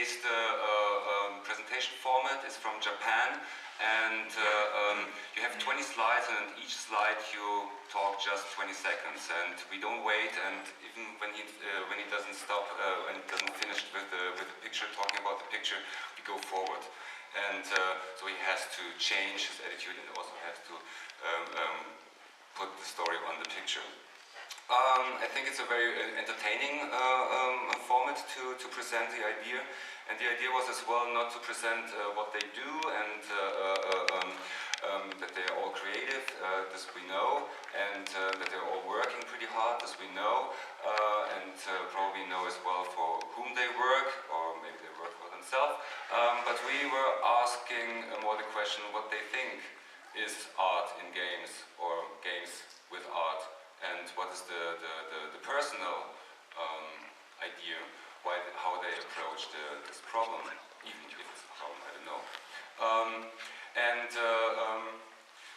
paste presentation format. It's from Japan, and you have 20 slides, and each slide you talk just 20 seconds, and we don't wait. And even when he doesn't stop, when he doesn't finish with the picture, talking about the picture, we go forward. And so he has to change his attitude, and also has to put the story on the picture. I think it's a very entertaining format to present the idea, and the idea was as well not to present what they do and that they are all creative, this we know, and that they're all working pretty hard, this we know, and probably know as well for whom they work, or maybe they work for themselves, but we were asking more the question what they think is art in games, or games with art. And what is the personal idea, how they approach this problem, even if it's a problem, I don't know.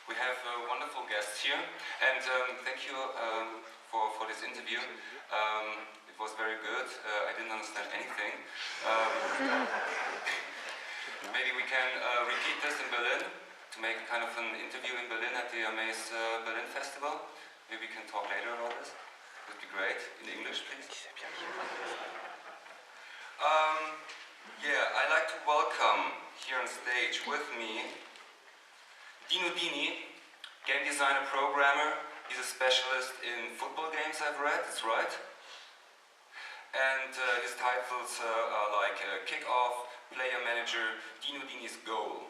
We have wonderful guests here, and thank you for this interview. It was very good. I didn't understand anything. Maybe we can repeat this in Berlin, to make a kind of an interview in Berlin at the Amaze Berlin Festival. Maybe we can talk later about this. It would be great. In English, please. Yeah, I'd like to welcome here on stage with me Dino Dini, game designer, programmer. He's a specialist in football games, I've read. That's right. And his titles are like Kick-Off, Player Manager, Dino Dini's Goal.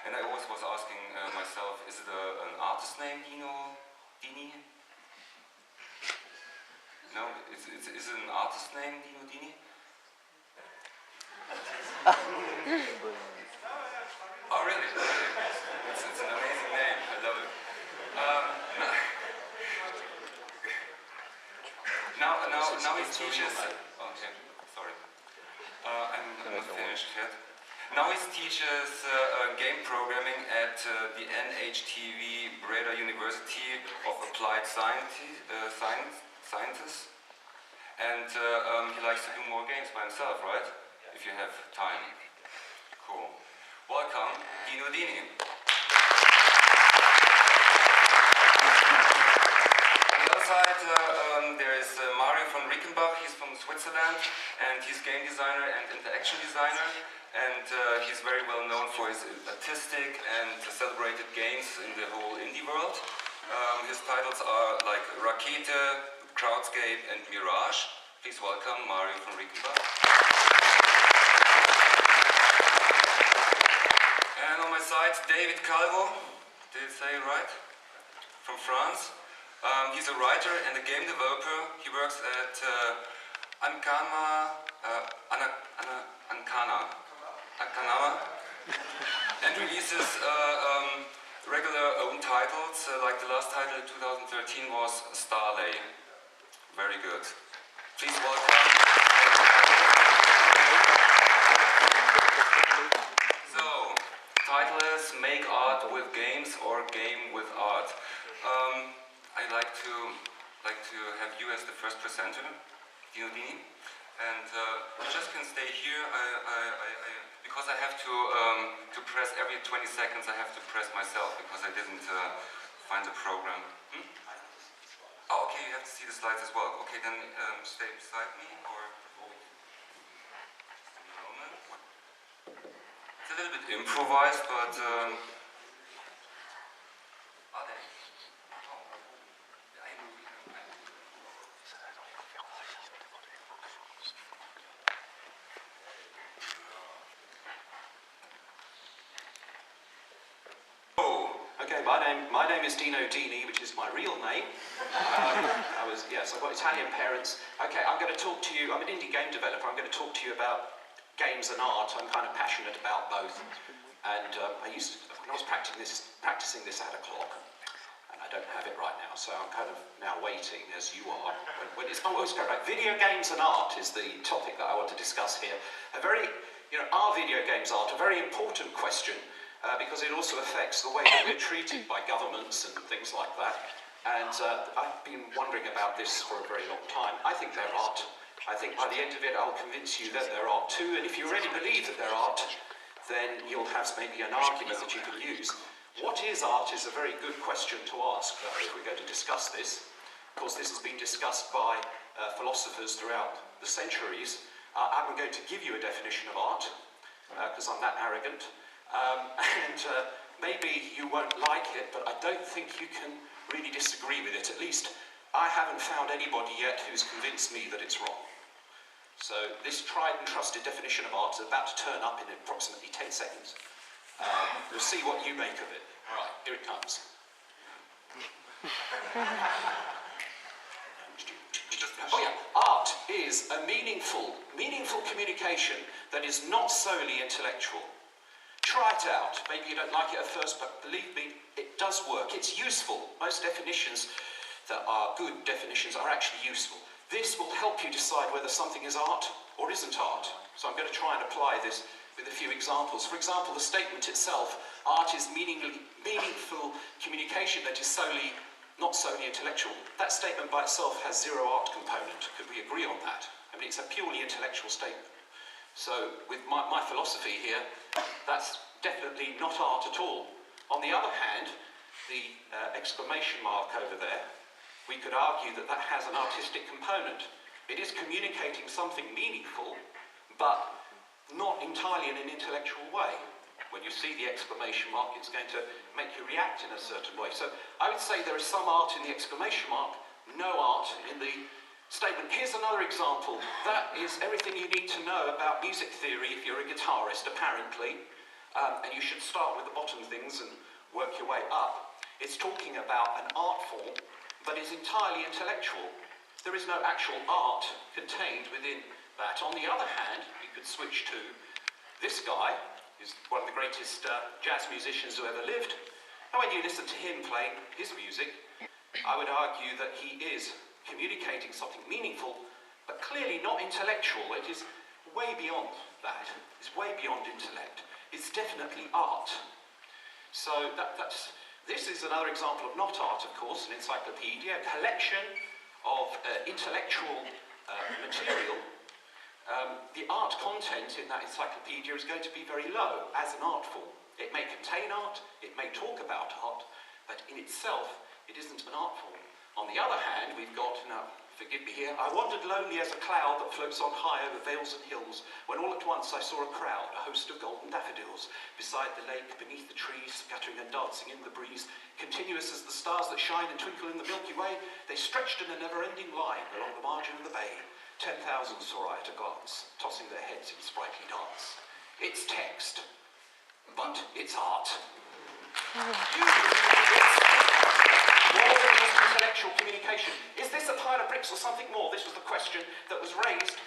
And I always was asking myself, is it an artist name, Dino Dini? No, is it an artist name, Dino Dini? Oh, really? It's an amazing name. I love it. Now he teaches. Oh, okay. Sorry. I'm not finished yet. Now he teaches game programming at the NHTV Breda University of Applied Sciences, and he likes to do more games by himself, right? If you have time. Cool. Welcome, Dino Dini. On the other side, there is Mario von Rickenbach. He's from Switzerland, and he's game designer and interaction designer, and he's very well known for his artistic and celebrated games in the whole indie world. His titles are like Rakete, Crowdscape, and Mirage. Please welcome Mario von Rickenbach. And on my side, David Calvo. Did it say it right? From France. He's a writer and a game developer. He works at Ankama and releases regular own titles, like the last title in 2013 was Starlay. Very good. Please welcome. So, title is Make Art with Games or Game with Art. I'd like to have you as the first presenter, Dino Dini, and you just can stay here. Because I have to press every 20 seconds. I have to press myself because I didn't find the program. Oh, okay, you have to see the slides as well. Okay, then stay beside me, or just a moment. It's a little bit improvised, but are they? Okay, my name is Dino Dini, which is my real name. I've got Italian parents. Okay, I'm going to talk to you. I'm an indie game developer. I'm going to talk to you about games and art. I'm kind of passionate about both. And when I was practicing this at a clock, and I don't have it right now, so I'm kind of now waiting, as you are. Video games and art is the topic that I want to discuss here. Are video games art? A very important question. Because it also affects the way that we're treated by governments and things like that. And I've been wondering about this for a very long time. I think they're art. I think by the end of it, I'll convince you that they're art too, and if you already believe that they're art, then you'll have maybe an argument that you can use. What is art is a very good question to ask, though, if we're going to discuss this. Of course, this has been discussed by philosophers throughout the centuries. I'm going to give you a definition of art, because I'm that arrogant, and maybe you won't like it, but I don't think you can really disagree with it. At least, I haven't found anybody yet who's convinced me that it's wrong. So this tried and trusted definition of art is about to turn up in approximately 10 seconds. We'll see what you make of it. All right, here it comes. Oh yeah, art is a meaningful communication that is not solely intellectual. Try it out. Maybe you don't like it at first, but believe me, it does work. It's useful. Most definitions that are good definitions are actually useful. This will help you decide whether something is art or isn't art. So I'm going to try and apply this with a few examples. For example, the statement itself, art is meaningful communication that is not solely intellectual. That statement by itself has zero art component. Could we agree on that? I mean, it's a purely intellectual statement. So with my philosophy here, that's definitely not art at all. On the other hand, the exclamation mark over there, we could argue that that has an artistic component. It is communicating something meaningful, but not entirely in an intellectual way. When you see the exclamation mark, it's going to make you react in a certain way. So I would say there is some art in the exclamation mark, no art in the statement. Here's another example. That is everything you need to know about music theory if you're a guitarist, apparently. And you should start with the bottom things and work your way up. It's talking about an art form that is entirely intellectual. There is no actual art contained within that. On the other hand, we could switch to this guy, who's one of the greatest jazz musicians who ever lived. And when you listen to him playing his music, I would argue that he is communicating something meaningful, but clearly not intellectual. It is way beyond that. It's way beyond intellect. It's definitely art. So this is another example of not art, of course, an encyclopedia, a collection of intellectual material. The art content in that encyclopedia is going to be very low as an art form. It may contain art, it may talk about art, but in itself, it isn't an art form. On the other hand, we've got, now, forgive me here, I wandered lonely as a cloud that floats on high over vales and hills, when all at once I saw a crowd, a host of golden daffodils, beside the lake, beneath the trees, scattering and dancing in the breeze, continuous as the stars that shine and twinkle in the Milky Way, they stretched in a never-ending line along the margin of the bay. 10,000 saw I at a glance, tossing their heads in sprightly dance. It's text, but it's art. More than just intellectual communication. Is this a pile of bricks or something more? This was the question that was raised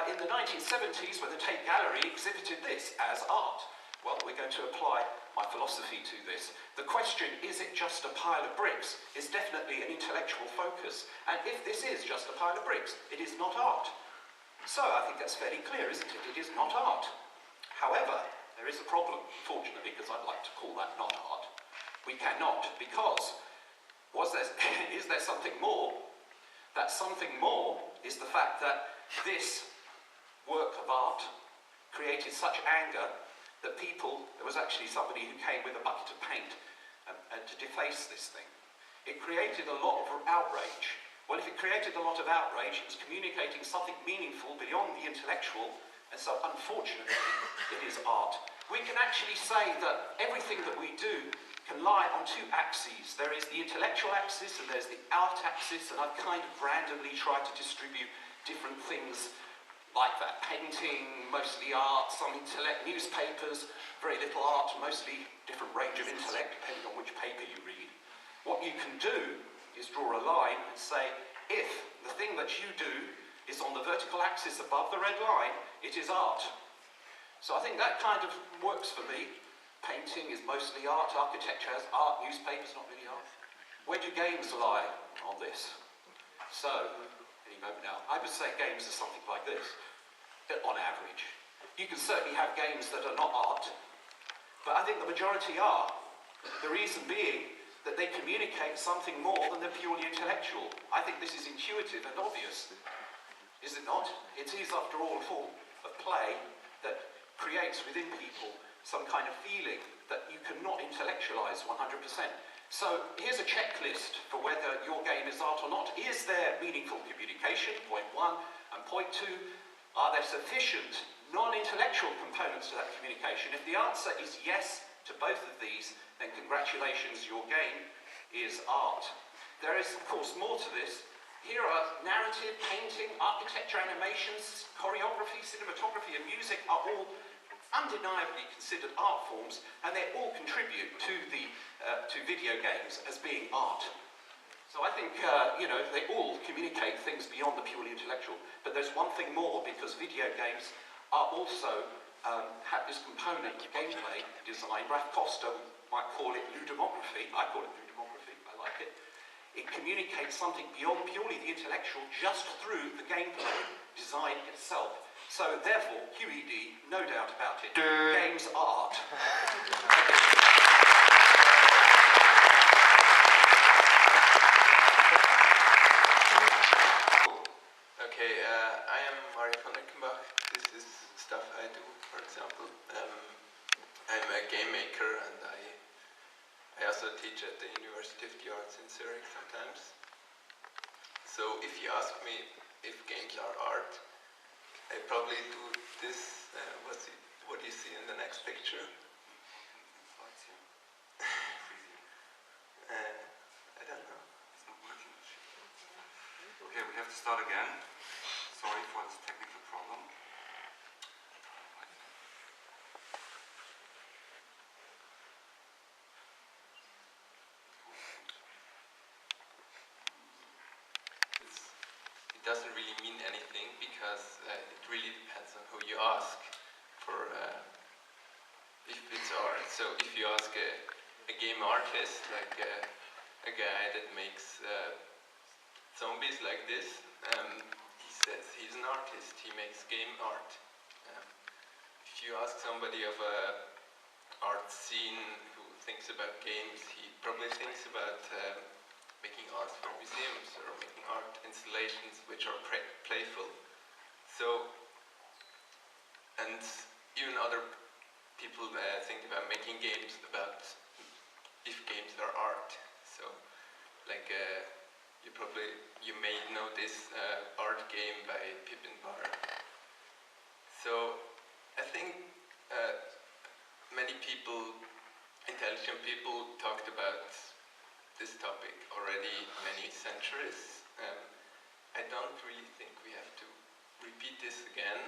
in the 1970s when the Tate Gallery exhibited this as art. Well, we're going to apply my philosophy to this. The question, is it just a pile of bricks, is definitely an intellectual focus. And if this is just a pile of bricks, it is not art. So I think that's fairly clear, isn't it? It is not art. However, there is a problem, fortunately, because I'd like to call that not art. We cannot, because is there something more? That something more is the fact that this work of art created such anger that there was actually somebody who came with a bucket of paint and to deface this thing. It created a lot of outrage. Well, if it created a lot of outrage, it was communicating something meaningful beyond the intellectual, and so unfortunately, it is art. We can actually say that everything that we do can lie on two axes. There is the intellectual axis and there's the art axis, and I've kind of randomly tried to distribute different things like that. Painting, mostly art, some intellect, newspapers, very little art, mostly different range of intellect depending on which paper you read. What you can do is draw a line and say, if the thing that you do is on the vertical axis above the red line, it is art. So I think that kind of works for me. Painting is mostly art, architecture has art, newspapers not really art. Where do games lie on this? So, any moment now, I would say games are something like this, on average. You can certainly have games that are not art, but I think the majority are. The reason being that they communicate something more than the purely intellectual. I think this is intuitive and obvious. is it not? It is, after all, a form of play that creates within people some kind of feeling that you cannot intellectualize 100%. So here's a checklist for whether your game is art or not. Is there meaningful communication, point 1, and point 2, are there sufficient non-intellectual components to that communication? If the answer is yes to both of these, then congratulations, your game is art. There is, of course, more to this. Here are narrative, painting, architecture, animations, choreography, cinematography, and music are all undeniably considered art forms, and they all contribute to video games as being art. So I think, you know, they all communicate things beyond the purely intellectual. But there's one thing more, because video games are also have this component of gameplay design. Ralph Costa might call it ludomography. I call it ludomography. I like it. It communicates something beyond purely the intellectual just through the gameplay design itself. So therefore, QED, no doubt about it, games art. Okay, I am Mari van Eckenbach. This is stuff I do, for example. I'm a game maker, and I also teach at the University of the Arts in Zurich sometimes. So if you ask me if games are art, I probably do this, what you see in the next picture. I don't know. It's not working. Okay, we have to start again. Sorry for this technical problem. It doesn't really mean anything, because it really depends on who you ask for if it's art. So if you ask a game artist, like a guy that makes zombies like this, he says he's an artist, he makes game art. If you ask somebody of a art scene who thinks about games, he probably thinks about making art for museums or making art installations which are playful. So, and even other people think about making games about if games are art. So, like you may know this art game by Pippin Bar. So, I think many people, intelligent people, talked about this topic already many centuries. I don't really think we have to repeat this again.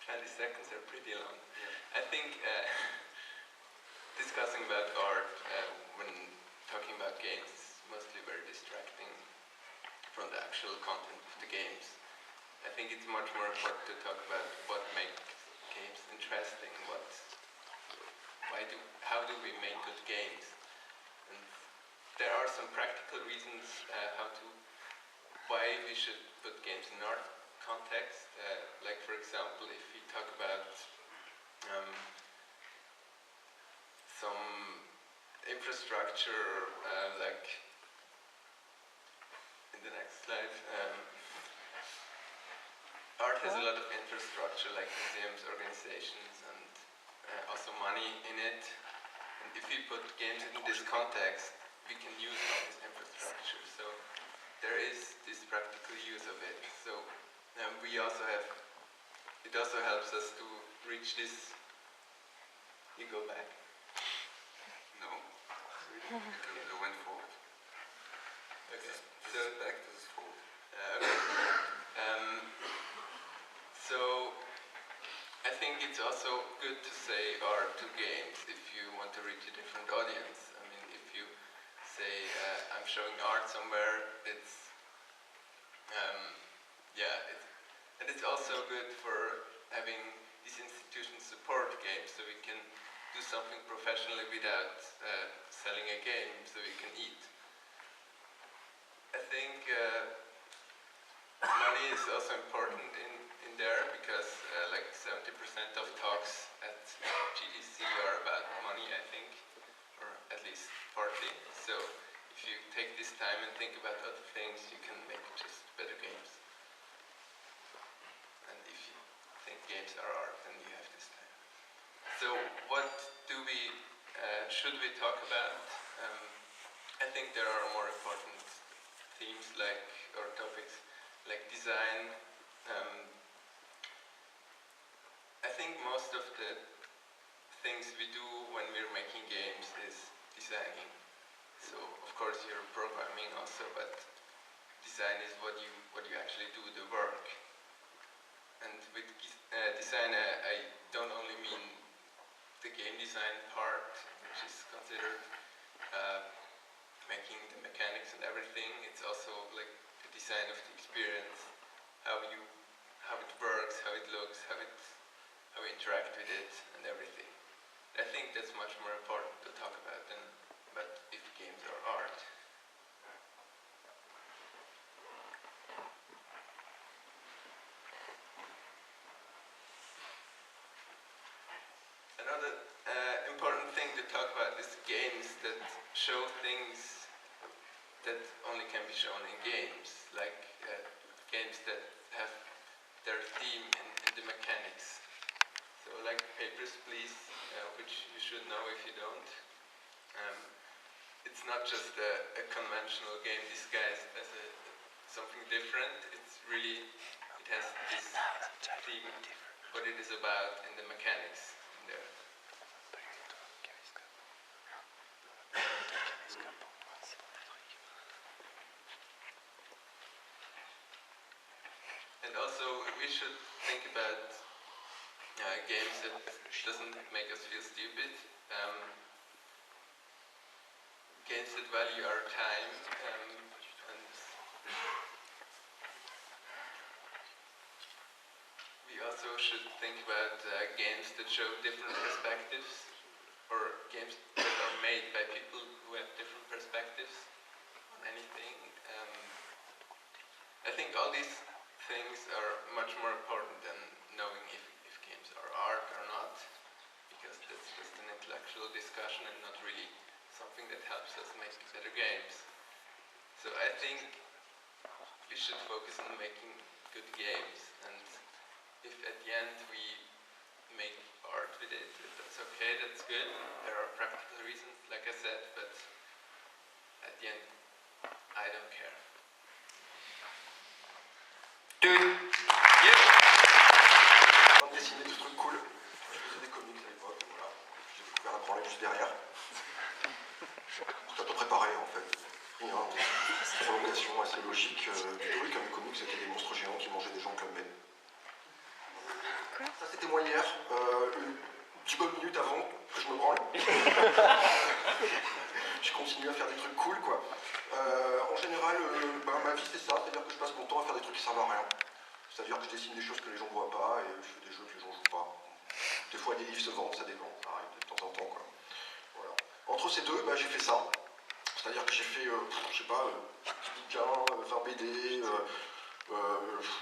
20 seconds are pretty long. Yeah. I think discussing about art when talking about games is mostly very distracting from the actual content of the games. I think it's much more important to talk about what makes games interesting, how do we make good games. And there are some practical reasons why we should put games in art context. Like, for example, if we talk about some infrastructure, like in the next slide, art has a lot of infrastructure, like museums, organizations, and also money in it. And if we put games in this context, we can use all this infrastructure. So there is this practical use of it. So we also have, it also helps us to reach this. You go back? No. I went forward. Okay. This is back, this is forward. Okay. So I think it's also good to say art to games if you want to reach a different audience. I mean, if you say I'm showing art somewhere, it's and it's also good for having these institutions support games, so we can do something professionally without selling a game, so we can eat. I think money is also important in there because like 70% of talks at GDC are about money, I think, or at least partly. So if you take this time and think about other things, you can make just better games. And if you think games are art, then you have this time. So what do we, should we talk about? I think there are more important themes like, or topics like design. I think most of the things we do when we're making games is designing. So of course you're programming also, but design is what you actually do the work. And with design, I don't only mean the game design part, which is considered making the mechanics and everything. It's also like the design of the experience, how it works, how it looks, how we interact with it, and everything. I think that's much more important to talk about than if games are art. Another important thing to talk about is games that show things that only can be shown in games, like games that have their theme in the mechanics. So like Papers, Please, which you should know if you don't. It's not just a conventional game disguised as something different. It's really, it has this theme, what it is about in the mechanics in there. And also, we should think about games that doesn't make us feel stupid. Games that value our time, and we also should think about games that show different perspectives, or games that are made by people who have different perspectives on anything. I think all these things are much more important than knowing if games are art or not, because that's just an intellectual discussion and not really something that helps us make better games. So I think we should focus on making good games, and if at the end we make art with it, that's okay, that's good. There are practical reasons, like I said, but at the end, I don't care. Dessiner des trucs cool. Je faisais des comics à l'époque, voilà. J'ai découvert la branlette juste derrière. C'est à peu près pareil en fait. Rien, une prolongation assez logique du truc. Un comics, c'était des monstres géants qui mangeaient des gens Club Med. Ça c'était moi hier, une petite bonne minute avant que je me branle. Je continue à faire des trucs cool quoi. En général, ma vie c'est ça, c'est-à-dire que je passe mon temps à faire des trucs qui servent à rien. C'est-à-dire que je dessine des choses que les gens ne voient pas et je fais des jeux que les gens ne jouent pas. Des fois des livres se vendent, ça dépend, ça arrive de temps en temps quoi. Voilà. Entre ces deux, j'ai fait ça. C'est-à-dire que j'ai fait, je sais pas, 10 bouquins, 20 BD,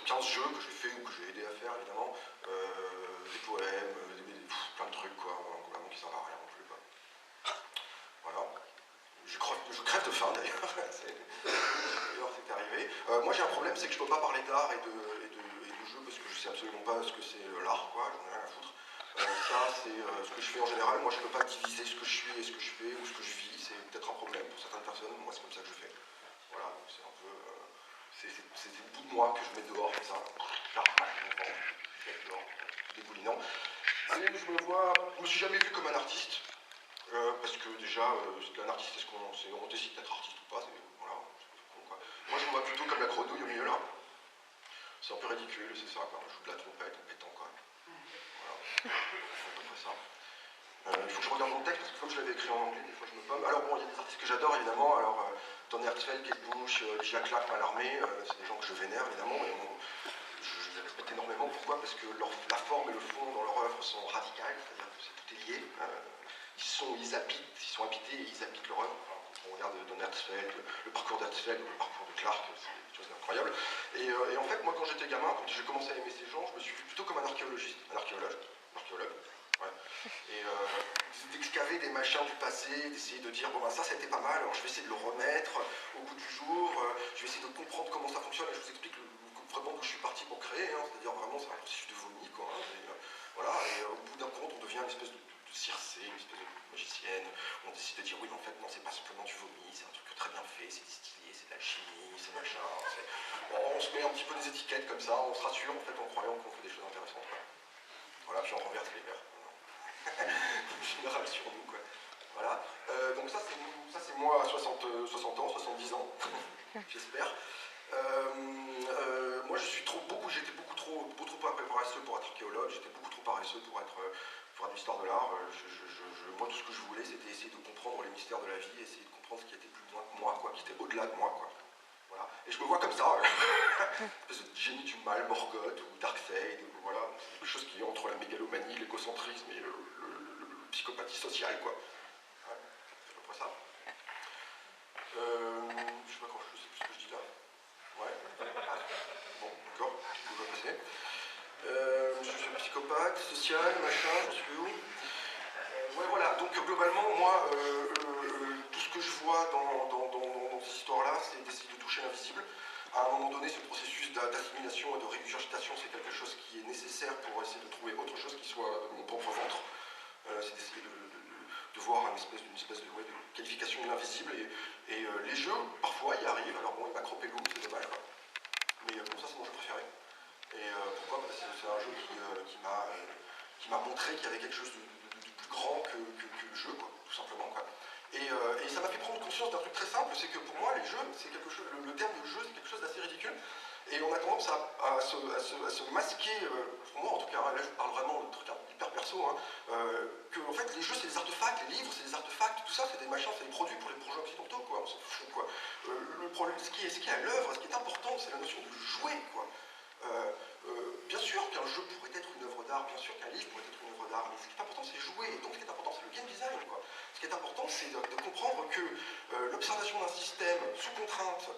15 jeux que j'ai fait ou que j'ai aidé à faire évidemment, des poèmes, des BD, plein de trucs quoi, vraiment qui servent à rien non plus quoi. Voilà. Je crève de faim d'ailleurs, c'est arrivé. Moi j'ai un problème, c'est que je peux pas parler d'art et de jeu parce que je sais absolument pas ce que c'est l'art quoi, j'en ai rien à foutre. Ça c'est ce que je fais en général, moi je peux pas diviser ce que je suis et ce que je fais ou ce que je vis, c'est peut-être un problème pour certaines personnes, moi c'est comme ça que je fais. Voilà, c'est un peu, c'est le bout de moi que je mets dehors comme ça, dehors, déboulinant. Et je me suis jamais vu comme un artiste. Parce que déjà, un artiste, on décide d'être artiste ou pas, voilà, bon, quoi. Moi je me vois plutôt comme la grenouille au milieu là. C'est un peu ridicule, c'est ça, quoi. Je joue de la trompette en pétant, quoi. Voilà, c'est à peu près ça. Il faut que je regarde mon texte, parce que comme je l'avais écrit en anglais, des fois je me pomme. Alors bon, il y a des artistes que j'adore évidemment, alors Don Hertzfeld, Kate Bush, Gia Clark, Mallarmé, c'est des gens que je vénère évidemment, et je les respecte énormément. Pourquoi? Parce que la forme et le fond dans leur œuvre sont radicales, c'est-à-dire que tout est lié. Ils sont habités et ils habitent leur œuvre, enfin, On regarde Don Hertzfeld, le parcours d'Hertzfeld, le parcours de Clark, c'est des choses incroyables. Et en fait, moi, quand j'étais gamin, quand j'ai commencé à aimer ces gens, je me suis vu plutôt comme un archéologiste, un archéologue, ouais. Et d'excaver des machins du passé, d'essayer de dire, bon, ben, ça, c'était pas mal, alors je vais essayer de le remettre au goût du jour, je vais essayer de comprendre comment ça fonctionne, et je vous explique vraiment d'où je suis parti pour créer, hein, c'est-à-dire vraiment, c'est un processus de vomi, quoi. Hein, voilà, et au bout d'un compte, on devient une espèce de Circé, une espèce de magicienne, on décide de dire oui mais en fait non c'est pas simplement du vomi, c'est un truc très bien fait, c'est distillé, c'est de la chimie, c'est machin, on se met un petit peu des étiquettes comme ça, on se rassure en fait en croyant qu'on fait des choses intéressantes quoi. Voilà, puis on renverse les verres. En général sur nous quoi. Voilà. Donc ça c'est moi à 60 ans, 70 ans, j'espère. Moi j'étais beaucoup trop paresseux pour être archéologue, j'étais beaucoup trop paresseux pour faire de l'histoire de l'art. Moi tout ce que je voulais c'était essayer de comprendre les mystères de la vie, essayer de comprendre ce qui était plus loin que moi, quoi, qui était au-delà de moi. Quoi. Voilà. Et je me vois comme ça, une espèce de génie du mal, Morgoth ou Darkseid, voilà, c'est quelque chose qui est entre la mégalomanie, l'égocentrisme et le psychopathie sociale. Quoi. Ouais, c'est à peu près ça. Je sais pas quand je sais plus ce que je dis là. Ouais. Bon, d'accord, tout va passer. Je suis psychopathe, social, machin, je suis où ouais, voilà, donc globalement, moi, tout ce que je vois dans ces histoires-là, c'est d'essayer de toucher l'invisible. À un moment donné, ce processus d'assimilation et de régurgitation, c'est quelque chose qui est nécessaire pour essayer de trouver autre chose qui soit mon propre ventre. C'est d'essayer de voir une espèce de qualification de l'invisible. Et les jeux, parfois, y arrivent. Alors bon, il m'a croppé l'eau, c'est dommage. Quoi. Mais bon, ça, c'est mon jeu préféré. Et pourquoi c'est un jeu qui m'a montré qu'il y avait quelque chose de plus grand que le jeu, quoi, tout simplement. Quoi. Et ça m'a fait prendre conscience d'un truc très simple, c'est que pour moi, les jeux, c'est quelque chose, le terme de jeu, c'est quelque chose d'assez ridicule. Et on a tendance à se masquer, pour moi en tout cas, là je vous parle vraiment de trucs hyper perso, hein, que en fait les jeux c'est des artefacts, les livres c'est des artefacts, tout ça c'est des machins, c'est des produits pour les projets occidentaux, quoi, on s'en fout, quoi. Le problème, ce qui est à l'œuvre, ce qui est important, c'est la notion de jouer, quoi. Bien sûr qu'un jeu pourrait être une œuvre d'art, bien sûr qu'un livre pourrait être une œuvre d'art, mais ce qui est important c'est jouer, donc ce qui est important c'est le game design, quoi. Ce qui est important c'est de comprendre que l'observation d'un système sous contrainte,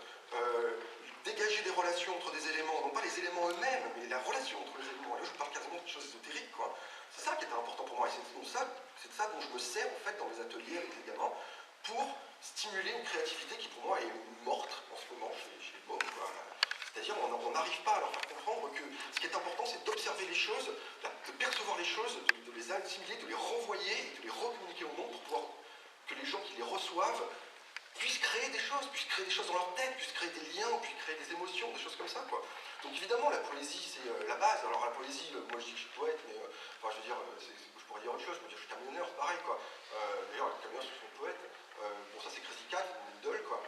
dégager des relations entre des éléments, non pas les éléments eux-mêmes, mais la relation entre les éléments. Et là je parle quasiment de choses ésotériques, quoi. C'est ça qui est important pour moi, et c'est de ça dont je me sers en fait dans mes ateliers avec les gamins, pour stimuler une créativité qui pour moi est morte en ce moment chez les mômes, quoi. C'est-à-dire on n'arrive pas à leur faire comprendre que ce qui est important c'est d'observer les choses, de percevoir les choses, de les assimiler, de les renvoyer et de les recommuniquer au monde pour pouvoir que les gens qui les reçoivent puissent créer des choses dans leur tête, puissent créer des liens, puissent créer des émotions, des choses comme ça, quoi. Donc évidemment la poésie c'est la base. Alors la poésie, moi je dis que je suis poète, mais enfin je veux dire, je pourrais dire autre chose, je peux dire que je suis camionneur, c'est pareil, quoi. D'ailleurs les camionneurs sont poètes, bon ça c'est Crazy Cat, c'est mon idole, quoi.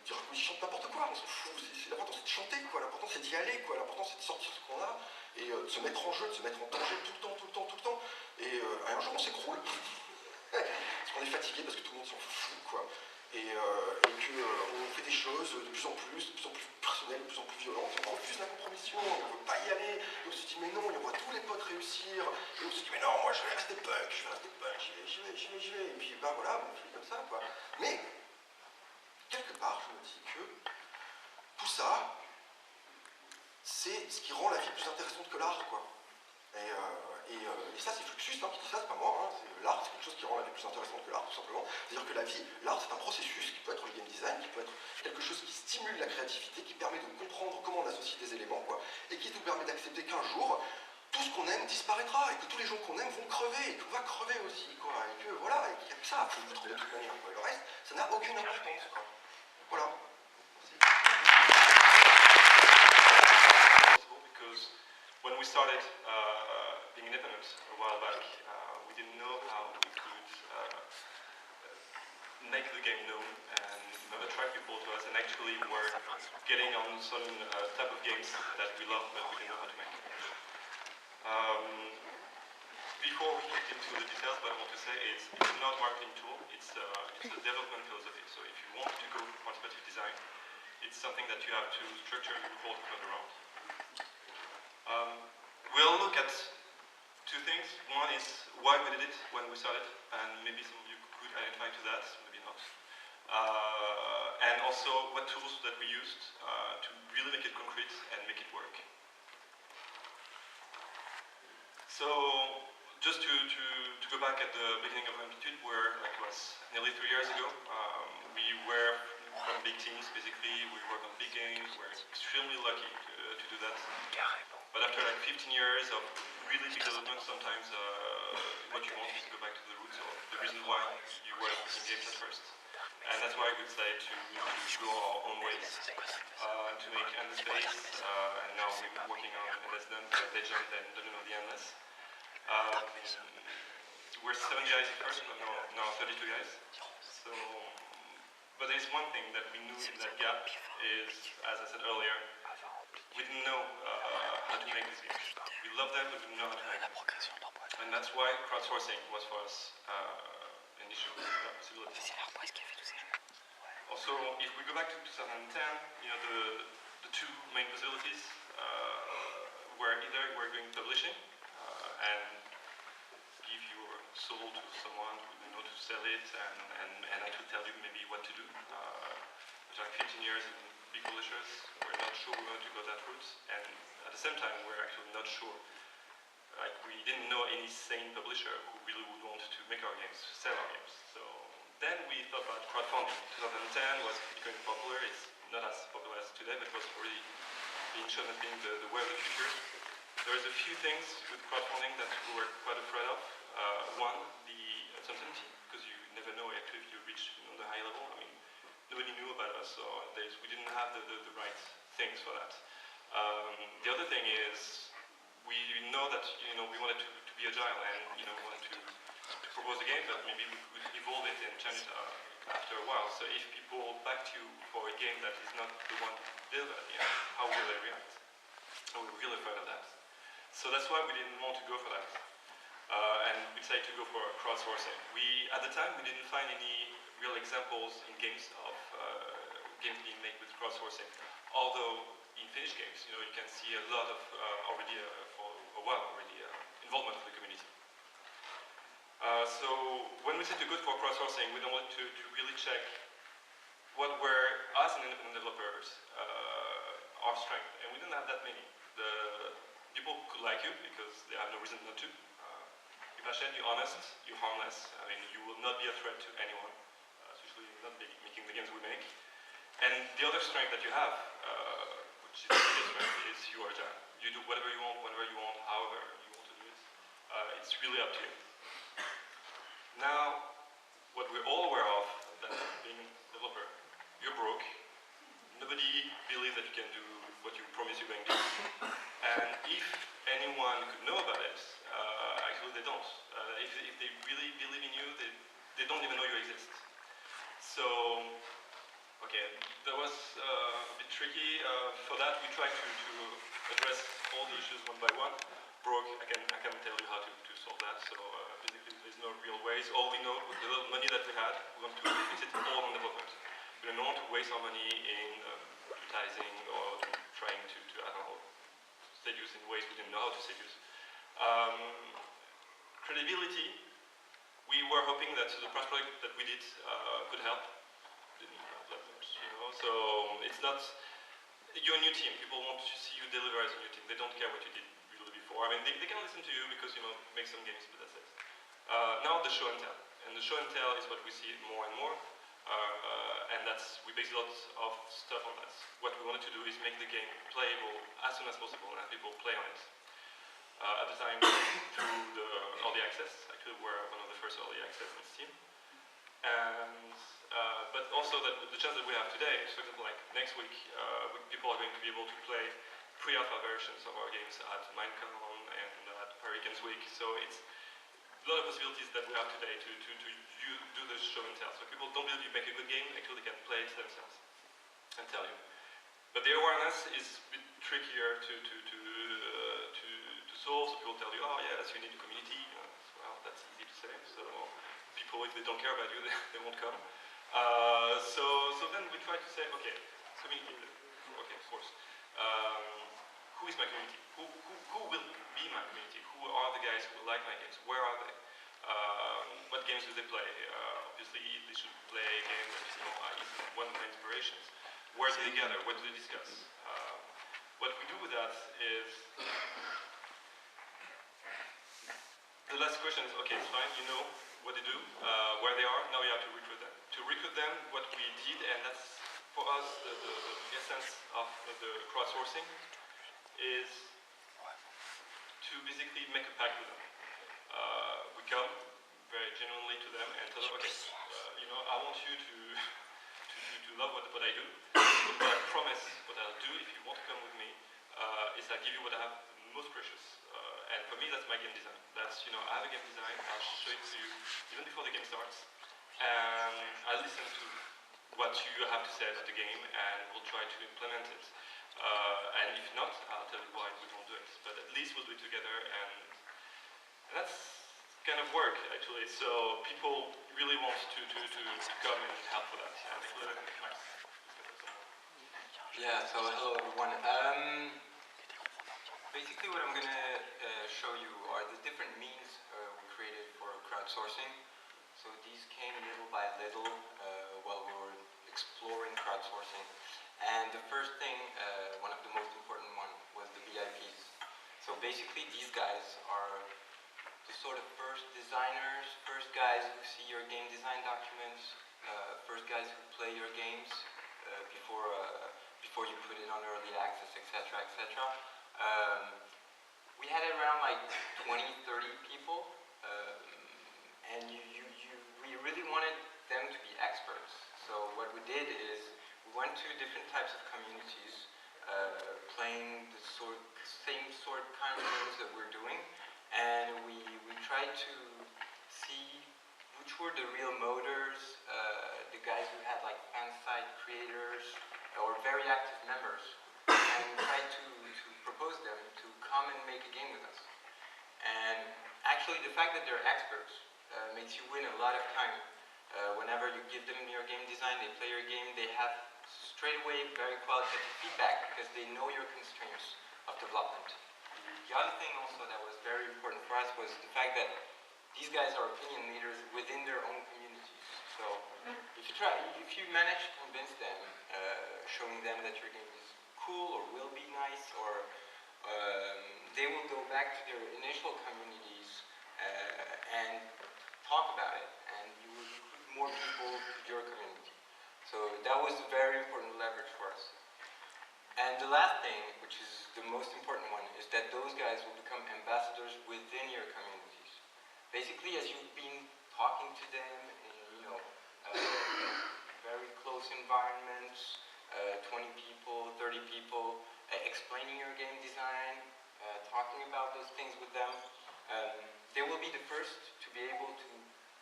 Dire qu'ils chantent n'importe quoi, on s'en fout, l'important c'est de chanter, quoi, l'important c'est d'y aller, quoi, l'important c'est de sortir ce qu'on a, et de se mettre en jeu, de se mettre en danger tout le temps, et un jour on s'écroule, parce qu'on est fatigué, parce que tout le monde s'en fout, quoi, et qu'on fait des choses de plus en plus personnelles, de plus en plus violentes, on refuse la compromission, on ne veut pas y aller, et on se dit mais non, et on voit tous les potes réussir, et on se dit mais non, moi je vais rester punk, j'y vais, et puis bah voilà, on fait comme ça, quoi, mais quelque part, je me dis que tout ça, c'est ce qui rend la vie plus intéressante que l'art, quoi. Et ça, c'est Fluxus hein, qui dit ça, c'est pas moi. Hein, l'art, c'est quelque chose qui rend la vie plus intéressante que l'art, tout simplement. C'est-à-dire que la vie, l'art, c'est un processus qui peut être le game design, qui peut être quelque chose qui stimule la créativité, qui permet de comprendre comment on associe des éléments, quoi, et qui nous permet d'accepter qu'un jour, tout ce qu'on aime disparaîtra, et que tous les gens qu'on aime vont crever, et qu'on va crever aussi, quoi, et que voilà, et qu'il n'y a que ça à foutre de toute manière, quoi. Et le reste, ça n'a aucune importance, quoi. Voilà. Because when we started being independent a while back, we didn't know how we could make the game known and attract people to us, and actually we're getting on some type of games that we love but we didn't know how to make. Before we get into the details, what I want to say is it's not a marketing tool, it's a development philosophy. So if you want to go for participative design, it's something that you have to structure your whole code around. We'll look at two things. One is why we did it when we started, and maybe some of you could identify to that, maybe not. and also what tools that we used to really make it concrete and make it work. So, just to go back at the beginning of Amplitude, where it was nearly 3 years ago, we were from big teams, basically. We worked on big games. We're extremely lucky to do that. But after like 15 years of really big development, sometimes what you want is to go back to the roots of the reason why you were in games at first. And that's why we decided to go our own ways, to make Endless Space, and now we're working on Endless Dump, Legend, and Dungeon of the Endless. We're 7 guys at first, but now 32 guys. So, but there's one thing that we knew in that gap is, as I said earlier, we didn't know how to make these games. We love them, but we didn't know how to make them. And that's why crowdsourcing was for us an issue, possibility. Also, if we go back to 2010, the two main possibilities were either we're doing publishing and give your soul to someone who knows to sell it and actually tell you maybe what to do. After like 15 years in big publishers, we're not sure we want to go that route, and at the same time, we're actually not sure. Like, we didn't know any sane publisher who really would want to make our games, sell our games. So then we thought about crowdfunding. 2010 was becoming popular. It's not as popular as today, but it was already being shown as being the way of the future. There is a few things with crowdfunding that we were quite afraid of. One, the uncertainty, because you never know actually if you reach the high level. I mean, nobody knew about us, so we didn't have the right things for that. The other thing is, we know that we wanted to be agile and we wanted to propose a game, but maybe we could evolve it and change it after a while. So if people back you for a game that is not the one delivered, how will they react? And we're really afraid of that. So that's why we didn't want to go for that. And we decided to go for crowdsourcing. At the time, we didn't find any real examples in games of games being made with crowdsourcing. Although in finished games, you can see a lot of already for a while already involvement of the community. So when we said to go for crowdsourcing, we don't want to really check what were us and independent developers our strength, and we didn't have that many. The people could like you because they have no reason not to. You're passionate, you're honest, you're harmless. I mean, you will not be a threat to anyone, especially not making the games we make. And the other strength that you have, which is the biggest strength, is you are agile. You do whatever you want, whenever you want, however you want to do it. It's really up to you. Now, what we're all aware of, that being a developer, you're broke. Nobody believes that you can do what you promise you're going to do. And if anyone could know about it, actually they don't. If they really believe in you, they don't even know you exist. So, okay, that was a bit tricky. For that, we tried to address all the issues one by one. Broke, I can tell you how to solve that. So basically, there's no real ways. All we know, the little money that we had, we want to fix it all on development. We don't want to waste our money in advertising or trying to I don't know, seduce in ways we didn't know how to seduce. Credibility, we were hoping that the first project that we did could help. Didn't help that much, So it's not, you're a new team. People want to see you deliver as a new team. They don't care what you did really before. I mean, they can listen to you because, make some games, but that's it. Now the show and tell. And the show and tell is what we see more and more. And we base a lot of stuff on that. What we wanted to do is make the game playable as soon as possible and have people play on it. At the time, through the early access, actually we're one of the first early access on Steam. And, but also the chance that we have today, for example, like next week, people are going to be able to play pre-alpha versions of our games at Minecon and at Paris Games Week. So it's a lot of possibilities that we have today to do the show and tell. So people don't believe you make a good game, actually they can play it themselves and tell you. But the awareness is a bit trickier to solve. So people tell you, oh yes, you need a community. Well, that's easy to say. So people, if they don't care about you, they won't come. So then we try to say, okay, community. Okay, of course. Who is my community? Who will be my community? Who are the guys who will like my games? Where are they? What games do they play? Obviously, they should play games that is one of the inspirations. Where do they gather? What do they discuss? What we do with that is the last question is, okay, it's fine, you know what they do, where they are, now you have to recruit them. To recruit them, what we did, and that's for us the essence of the crowdsourcing, is to basically make a pact with them. We come very genuinely to them and tell them, okay, I want you to love what I do. What I promise, what I'll do if you want to come with me, is I'll give you what I have most precious. And for me, that's my game design. That's, I have a game design, I'll show it to you even before the game starts. And I'll listen to what you have to say about the game and we'll try to implement it. And if not, I'll tell you why we won't do it. But at least we'll do it together, and that's kind of work, actually. So people really want to come and help for that. Yeah, so hello everyone. Basically what I'm going to show you are the different means we created for crowdsourcing. So these came little by little while we were exploring crowdsourcing. And the first thing, one of the most important one, was the VIPs. So basically these guys are the sort of first designers, first guys who see your game design documents, first guys who play your games before you put it on early access, etc., etc. We had around like 20, 30 people, and we really wanted them to be experts. So what we did is we went to different types of communities, playing the same sort of kind of games that we're doing, and we tried to see which were the real motors, the guys who had like fan site creators or very active members, and tried to propose them to come and make a game with us. And actually the fact that they're experts makes you win a lot of time. Whenever you give them your game design, they play your game, they have straight away very qualitative feedback because they know your constraints of development. The other thing also that was very important for us was the fact that these guys are opinion leaders within their own communities. So if you manage to convince them, showing them that your game is cool or will be nice, or they will go back to their initial communities and talk about it, and you will recruit more people to your community. So that was a very important leverage for us. And the last thing, which is the most important one, is that those guys will become ambassadors within your communities. Basically, as you've been talking to them in, very close environments, 20 people, 30 people, explaining your game design, talking about those things with them, they will be the first to be able to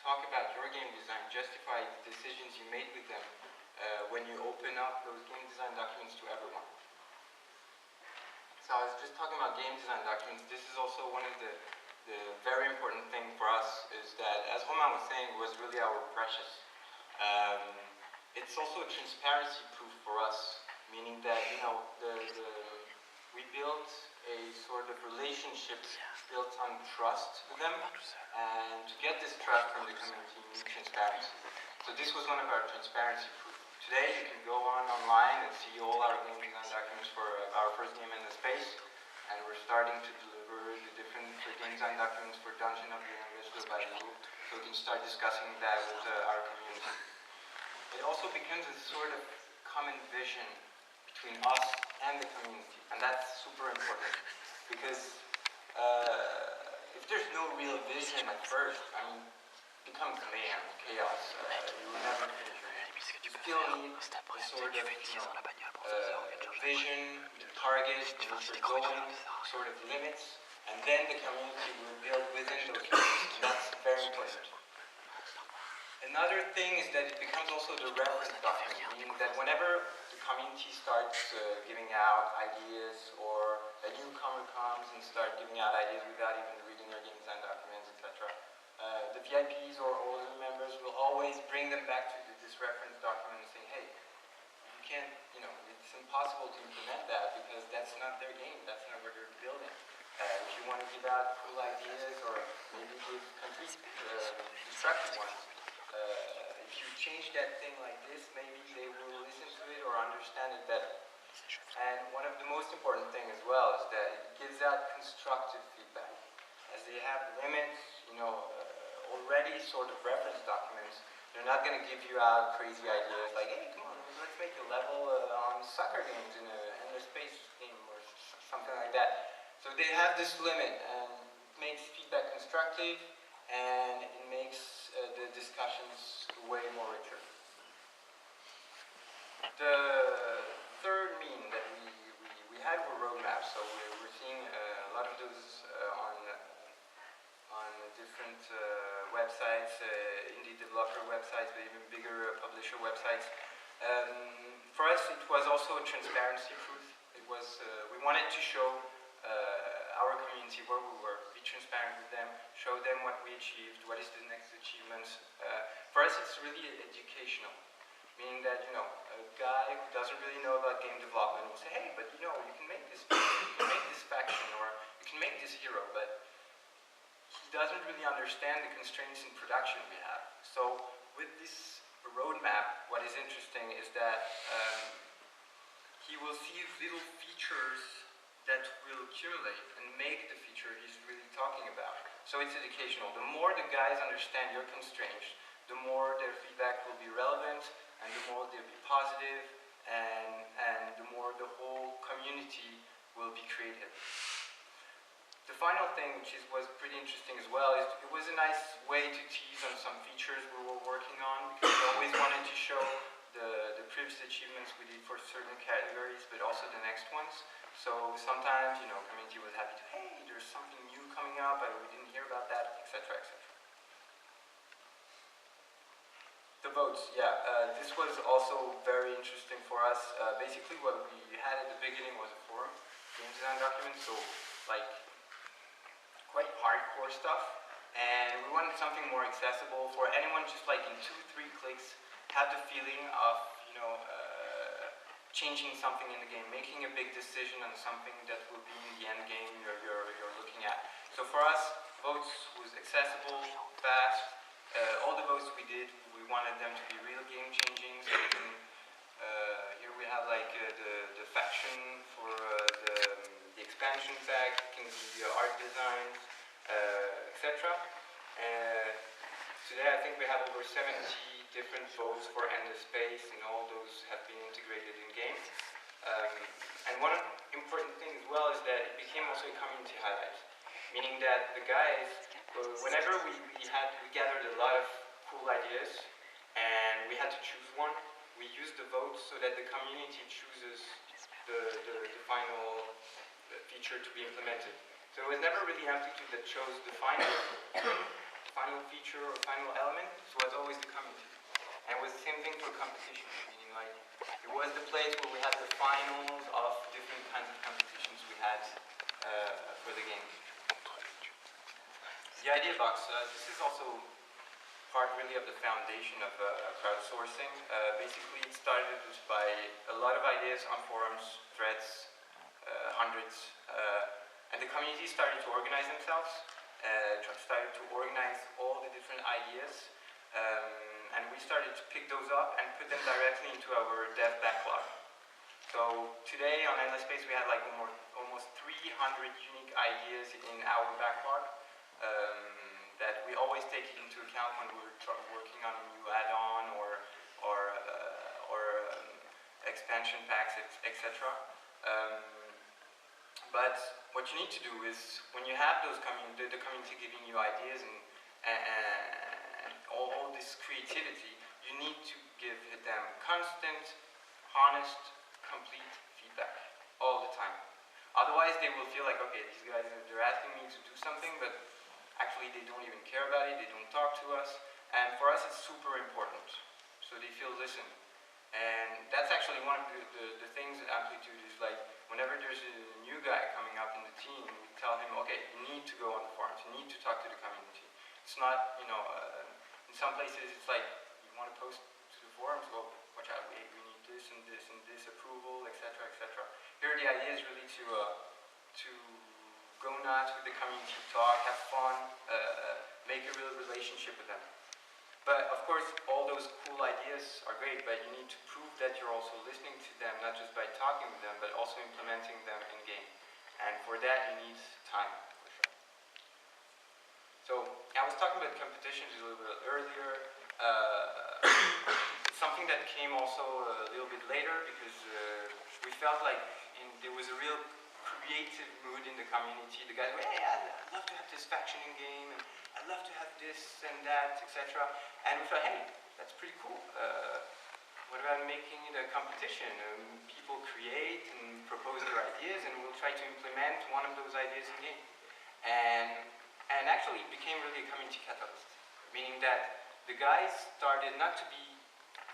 talk about your game design, justify the decisions you made with them when you open up those game design documents to everyone. So I was just talking about game design documents. This is also one of the very important thing for us, is that, as Romain was saying, was really our precious. It's also a transparency proof for us, meaning that we built a sort of relationship built on trust with them, and to get this trust from the community, you need transparency. So this was one of our transparency proofs. Today you can go online and see all our game design documents for our first game in the space, and we're starting to deliver the different game design documents for Dungeon of the English Value, so we can start discussing that with our community. It also becomes a sort of common vision between us and the community, and that's super important, because if there's no real vision at first, it becomes mayhem, chaos, you will never finish your game. You still need a sort of vision, target, which you're going, sort of limits, and then the community will build within those limits. That's very important. Another thing is that it becomes also the reference document, meaning that whenever the community starts giving out ideas, or a newcomer comes and starts giving out ideas without even reading your game design documents, etc., the VIPs or older members will always bring them back to this reference document and say, hey, you can't, it's impossible to implement that because that's not their game, that's not what they're building. If you want to give out cool ideas or maybe give complete constructive ones, if you change that thing like this, maybe they will listen to it or understand it better. And one of the most important things as well is that it gives out constructive feedback. As they have limits, already sort of reference documents, they're not going to give you out crazy ideas like, hey, come on, let's make a level on soccer games in a space game or something like that. So they have this limit, and it makes feedback constructive, and it makes the discussions way more richer. The third mean that we had were roadmaps, so we're seeing a lot of those on different websites, indie developer websites, but even bigger publisher websites. For us, it was also a transparency proof. It was we wanted to show our community where we were, be transparent with them, show them what we achieved, what is the next achievement. For us, it's really educational, meaning that a guy who doesn't really know about game development will say, hey, but you can make this feature, you can make this faction, or you can make this hero, but he doesn't really understand the constraints in production we have. So with this roadmap, what is interesting is that he will see little features that will accumulate and make the feature he's really talking about. So it's educational. The more the guys understand your constraints, the more their feedback will be relevant, and the more they'll be positive, and the more the whole community will be created. The final thing, which was pretty interesting as well, is it was a nice way to tease on some features we were working on, because we always wanted to show the previous achievements we did for certain categories, but also the next ones. So sometimes, community was happy to, hey, there's something new coming up, we didn't hear about that, etc., etc. The votes, yeah, this was also very interesting for us. Basically what we had at the beginning was a forum, game design document, so like quite hardcore stuff, and we wanted something more accessible for anyone, just like in 2-3 clicks, have the feeling of, changing something in the game, making a big decision on something that will be in the end game you're looking at. So for us, votes was accessible, fast. All the votes we did, we wanted them to be real game changing. So here we have like the faction for the expansion pack, it can be art designs, etc. Today I think we have over 70 different votes for endless space, and all those have been integrated in games. And one important thing as well is that it became also a community highlight, meaning that the guys, whenever we gathered a lot of cool ideas and we had to choose one, we used the votes so that the community chooses the final feature to be implemented. So it was never really Amplitude that chose the final feature or final element, so it was always the community. And it was the same thing for competition, meaning like it was the place where we had the finals of different kinds of competitions we had for the game. The idea box, this is also part really of the foundation of crowdsourcing. Basically it started just by a lot of ideas on forums, threads, hundreds, and the community started to organize themselves, started to organize all the different ideas, and we started to pick those up and put them directly into our dev backlog. So today on Endless Space we have like almost 300 unique ideas in our backlog that we always take into account when we're working on a new add-on or expansion packs, etc. But what you need to do is, when you have those the community giving you ideas and all this creativity, you need to give them constant, honest, complete feedback all the time. Otherwise, they will feel like, okay, these guys, they're asking me to do something, but actually they don't even care about it, they don't talk to us. And for us, it's super important. So they feel listened. And that's actually one of the things that Amplitude is like, whenever there's a new guy coming up in the team, we tell him, okay, you need to go on the forums, you need to talk to the community. It's not, in some places it's like, you want to post to the forums, well, watch out, we need this and this and this approval, etc., etc. Here the idea is really to go nuts with the community, talk, have fun, make a real relationship with them. But of course, all those cool ideas are great, but you need to prove that you're also listening to them, not just by talking with them, but also implementing them in game. And for that, you need time, for sure. So, I was talking about competitions a little bit earlier. It's something that came also a little bit later, because we felt like there was a real creative mood in the community. The guys were, hey, I'd love to have this faction in game, and I'd love to have this and that, etc. And we thought, hey, that's pretty cool. What about making it a competition? People create and propose their ideas, and we'll try to implement one of those ideas in game. And actually, it became really a community catalyst, meaning that the guys started not to be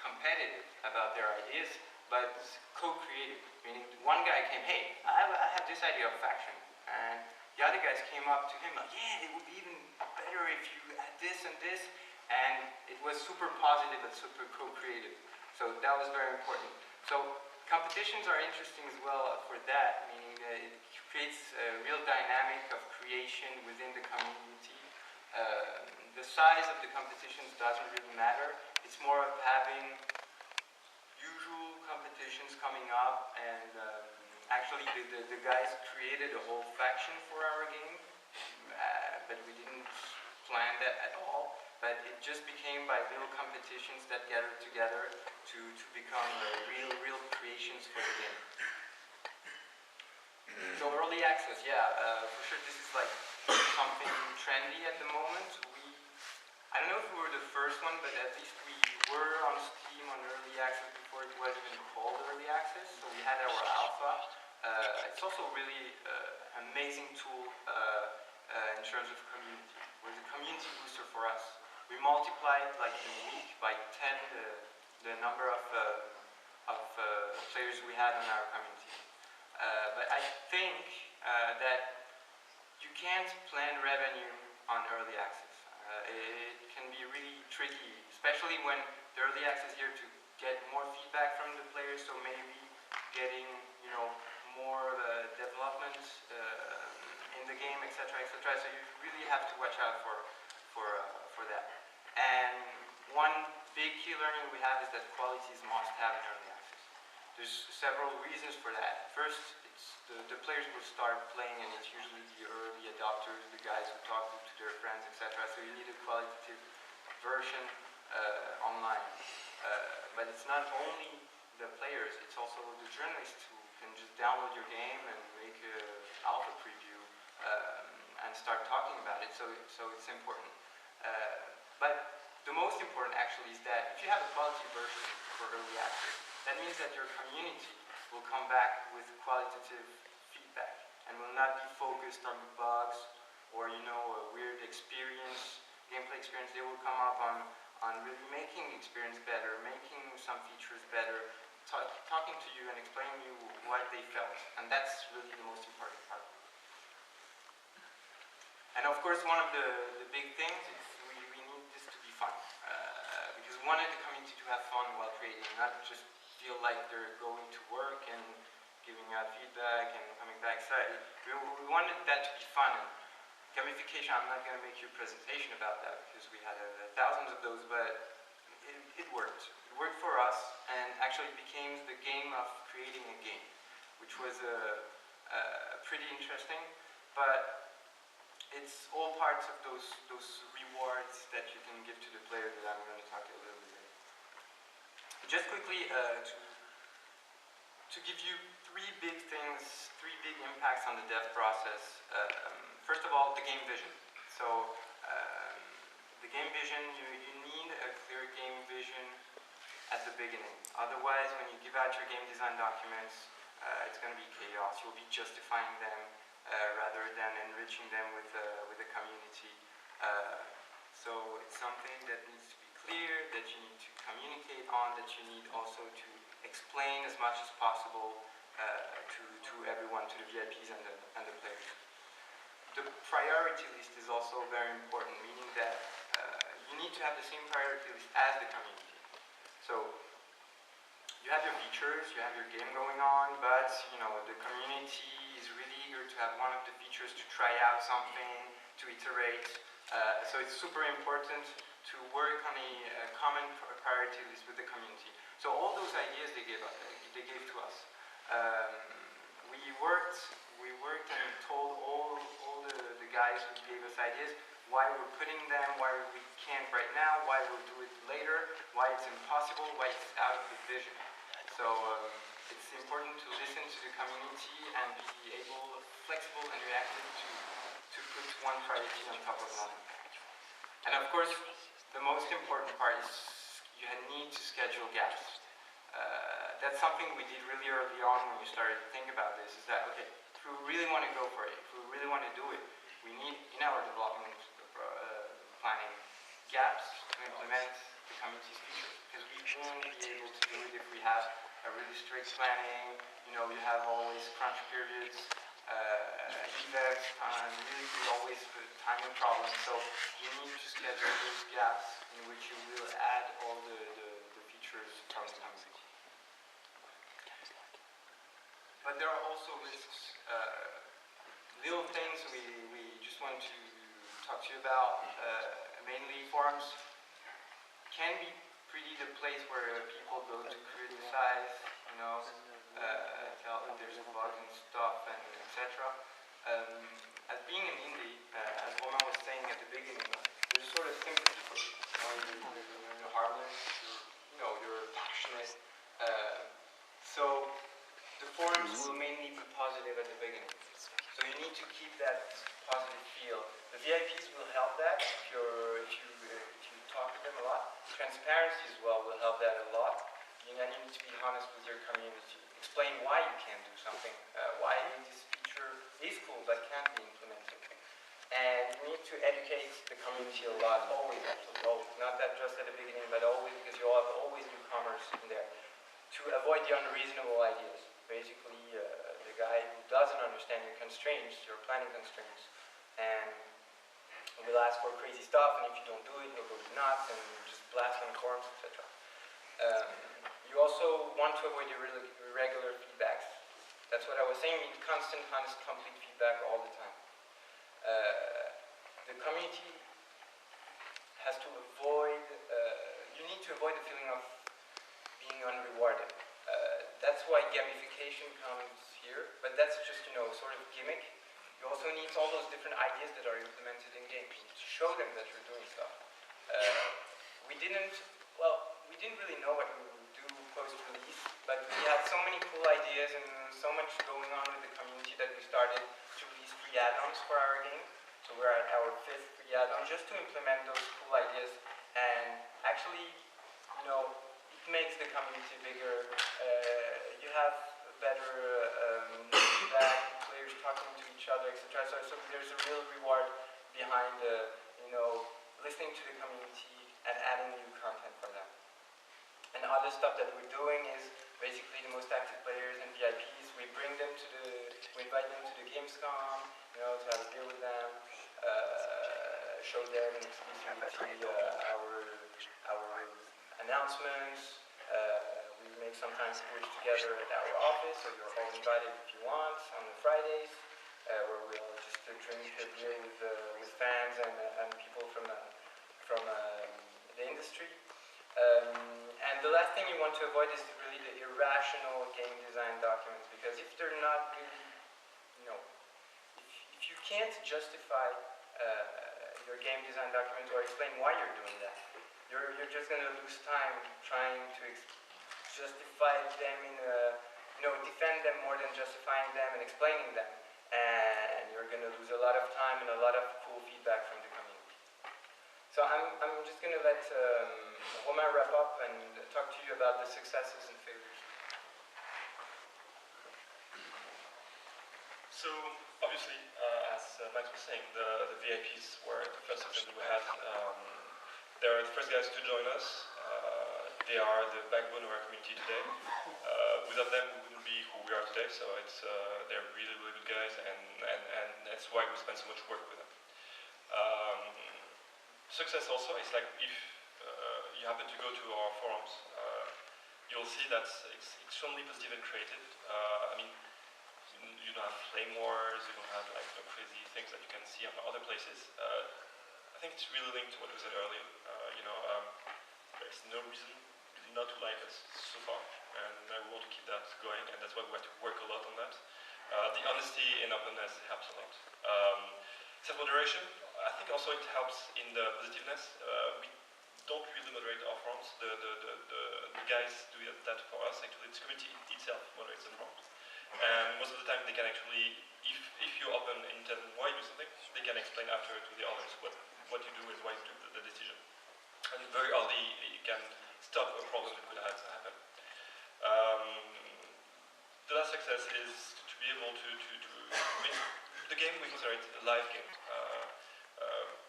competitive about their ideas, but co-creative. Meaning, one guy came, hey, I have this idea of faction, and the other guys came up to him like, yeah, it would be even better if you add this and this, and it was super positive and super co-creative. So that was very important. So competitions are interesting as well for that, meaning it creates a real dynamic of creation within the community. The size of the competitions doesn't really matter. It's more of having usual competitions coming up, and actually the guys created a whole faction for our game, but we didn't plan that at all. But it just became by little competitions that gathered together to become real creations for the game. So early access, yeah, for sure this is like something trendy at the moment. I don't know if we were the first one, but at least we were on Steam on early access before it was even called early access. So we had our alpha. It's also really an amazing tool in terms of community. It was a community booster for us. We multiplied like in a week by 10 the number of players we had in our community. But I think that you can't plan revenue on early access. It can be really tricky, especially when the early access is here to get more feedback from the players, so maybe getting, more development in the game, etc., etc. So you really have to watch out for that. And one big key learning we have is that quality is must-have in early access. There's several reasons for that. First, it's the players will start playing, and it's usually the early adopters, the guys who talk to their friends, etc. So you need a qualitative version online. But it's not only the players, it's also the journalists who can just download your game and make an alpha preview and start talking about it. So it's important. But the most important actually is that if you have a quality version for early access, that means that your community will come back with qualitative feedback and will not be focused on bugs or a weird experience, gameplay experience. They will come up on really making the experience better, making some features better, talking to you and explaining you what they felt. And that's really the most important part. And of course, one of the big things is we need this to be fun. Because we wanted the community to have fun while creating, not just feel like they're going to work and giving out feedback and coming back excited. We wanted that to be fun. And gamification, I'm not going to make you a presentation about that because we had thousands of those, but it worked. It worked for us, and actually it became the game of creating a game, which was pretty interesting. But it's all parts of those rewards that you can give to the player that I'm going to talk a little bit later. Just quickly, to give you three big things, three big impacts on the dev process. First of all, the game vision. So, the game vision, you need a clear game vision at the beginning. Otherwise, when you give out your game design documents, it's going to be chaos. You'll be justifying them rather than enriching them with the community. So it's something that needs to be clear, that you need to communicate on, that you need also to explain as much as possible to everyone, to the VIPs and the players. The priority list is also very important, meaning that you need to have the same priority list as the community. So you have your features, you have your game going on, but you know the community is really eager to have one of the features to try out something, to iterate. So it's super important to work on a common priority list with the community. So all those ideas they gave to us. We worked and told all the guys who gave us ideas why we're putting them, why we can't right now, why we'll do it later, why it's impossible, why it's out of the vision. So it's important to listen to the community and be able, flexible and reactive to put one priority on top of another. And of course, the most important part is you need to schedule gaps. That's something we did really early on when we started to think about this, is that, okay, if we really want to go for it, if we really want to do it, we need, in our development planning, gaps to implement the community's features, because we won't be able to do it if we have a really strict planning, you know, you have always crunch periods, events, really always timing problems, so you need to schedule those gaps in which you will add all the features from the community. But there are also risks. Little things we just want to talk to you about, mainly forums can be pretty the place where people go to criticize, you know, tell that there's bugs and stuff, and etc. As being an indie, as Romain was saying at the beginning, there's sort of sympathy for you. You're harmless, you're passionate. So the forums will mainly be positive at the beginning. So you need to keep that positive feel. The VIPs will help that if you talk to them a lot. Transparency as well will help that a lot. And you need to be honest with your community. Explain why you can't do something, why this feature is cool but can't be implemented. And you need to educate the community a lot, always, not that just at the beginning, but always, because you have always newcomers in there, to avoid the unreasonable ideas. Basically, the guy who doesn't understand your constraints, your planning constraints, and will ask for crazy stuff, and if you don't do it, he'll go nuts and just blast on forums, etc. You also want to avoid irregular feedbacks. That's what I was saying, you need constant, honest, complete feedback all the time. The community has to avoid, you need to avoid the feeling of being unrewarded. That's why gamification comes here, but that's just, sort of gimmick. You also need all those different ideas that are implemented in games to show them that you're doing stuff. We didn't really know what we would do post-release, but we had so many cool ideas and so much going on with the community that we started to release free add-ons for our game. So we're at our 5th free add-on just to implement those cool ideas, and actually, it makes the community bigger. You have better feedback, players talking to each other, etc. So there's a real reward behind, listening to the community and adding new content for them. And other stuff that we're doing is basically the most active players and VIPs. We invite them to the Gamescom, to have a beer with them, show them in exclusivity our announcements. We make sometimes beers together at our office, so you're all invited if you want on the Fridays, where we'll just drink a beer with fans and people from the industry. And the last thing you want to avoid is really the irrational game design documents, because if they're not really, if you can't justify your game design document or explain why you're doing that, you're just going to lose time trying to justify them defend them more than justifying them and explaining them, and you're going to lose a lot of time and a lot of cool feedback from the community. So I'm just going to let Romain wrap up and talk to you about the successes and failures. So obviously, as Max was saying, the VIPs were the first success we had. They are the first guys to join us. They are the backbone of our community today. Without them, we wouldn't be who we are today. So they're really, really good guys, and that's why we spend so much work with them. Success also is like if you happen to go to our forums, you'll see that it's extremely positive and creative. I mean, you don't have flame wars, you don't have like crazy things that you can see on other places. I think it's really linked to what we said earlier. There's no reason not to like us so far, and I want to keep that going, and that's why we have to work a lot on that. The honesty and openness helps a lot. Self-moderation, I think also it helps in the positiveness. We don't really moderate our forums. The guys do that for us. Actually, it's community itself moderates the forums. And most of the time they can actually, if you're open and tell them why you do something, they can explain after to the others what you do is why you do the decision. And very early you can stop a problem that could have happen. The last success is to be able to I mean, the game we consider it a live game.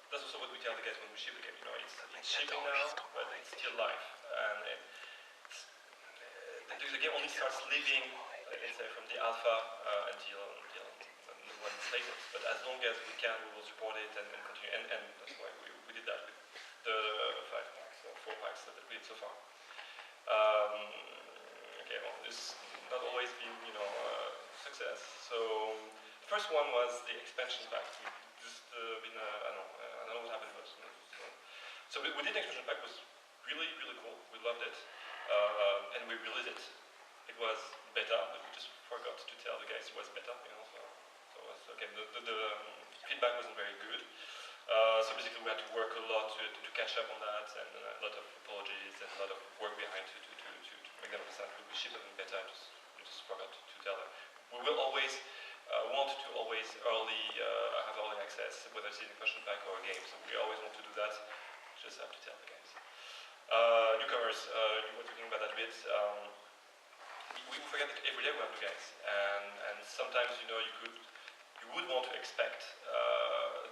That's also what we tell the guys when we ship the game. You know, it's shipping now, but it's still live. And the game only starts living, let's say, from the alpha until when it's latest. But as long as we can, we will support it and continue. And that's why we did that with the 5 packs or 4 packs that we did so far. Okay, well, it's not always been, success. So the first one was the expansion pack. Just been, I don't know what happened to us. So we did the expansion pack. It was really, really cool. We loved it, and we released it. It was beta, but we just forgot to tell the guys it was beta. So it was okay. The feedback wasn't very good. So basically, we had to work a lot to catch up on that, and a lot of apologies and a lot of work behind to make them understand. We shipped it in beta. We just forgot to tell them. We will always want to always have early access, whether it's in a question pack or a game. So we always want to do that. Just have to tell the guys. Newcomers, you were talking about that a bit. We forget that every day we have new guys, and sometimes you would want to expect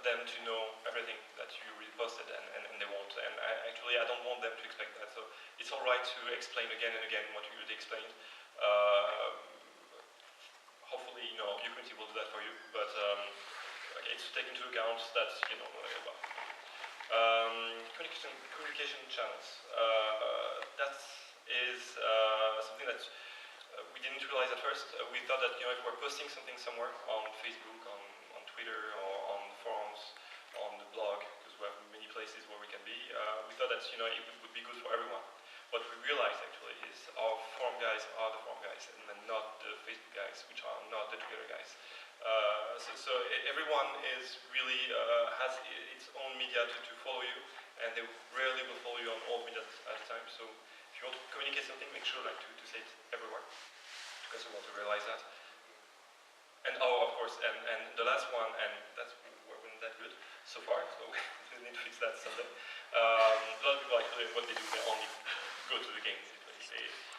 them to know everything that you really posted, and they won't. And I don't want them to expect that. So it's all right to explain again and again what you already explained. Hopefully, your community will do that for you. But okay, it's to take into account that communication channels. That is something that we didn't realize at first. We thought that if we're posting something somewhere on Facebook, on Twitter, or on forums, on the blog, because we have many places where we can be, we thought that it would be good for everyone. What we realized actually is our forum guys are the forum guys, and not the Facebook guys, which are not the Twitter guys. So everyone is really has its own media to follow you, and they rarely will follow you on all media at a time. So if you want to communicate something, make sure to say it everywhere, because we want to realize that. And of course, and the last one, and that's wasn't that good so far, so we need to fix that someday. A lot of people actually, what they do, they only go to the game.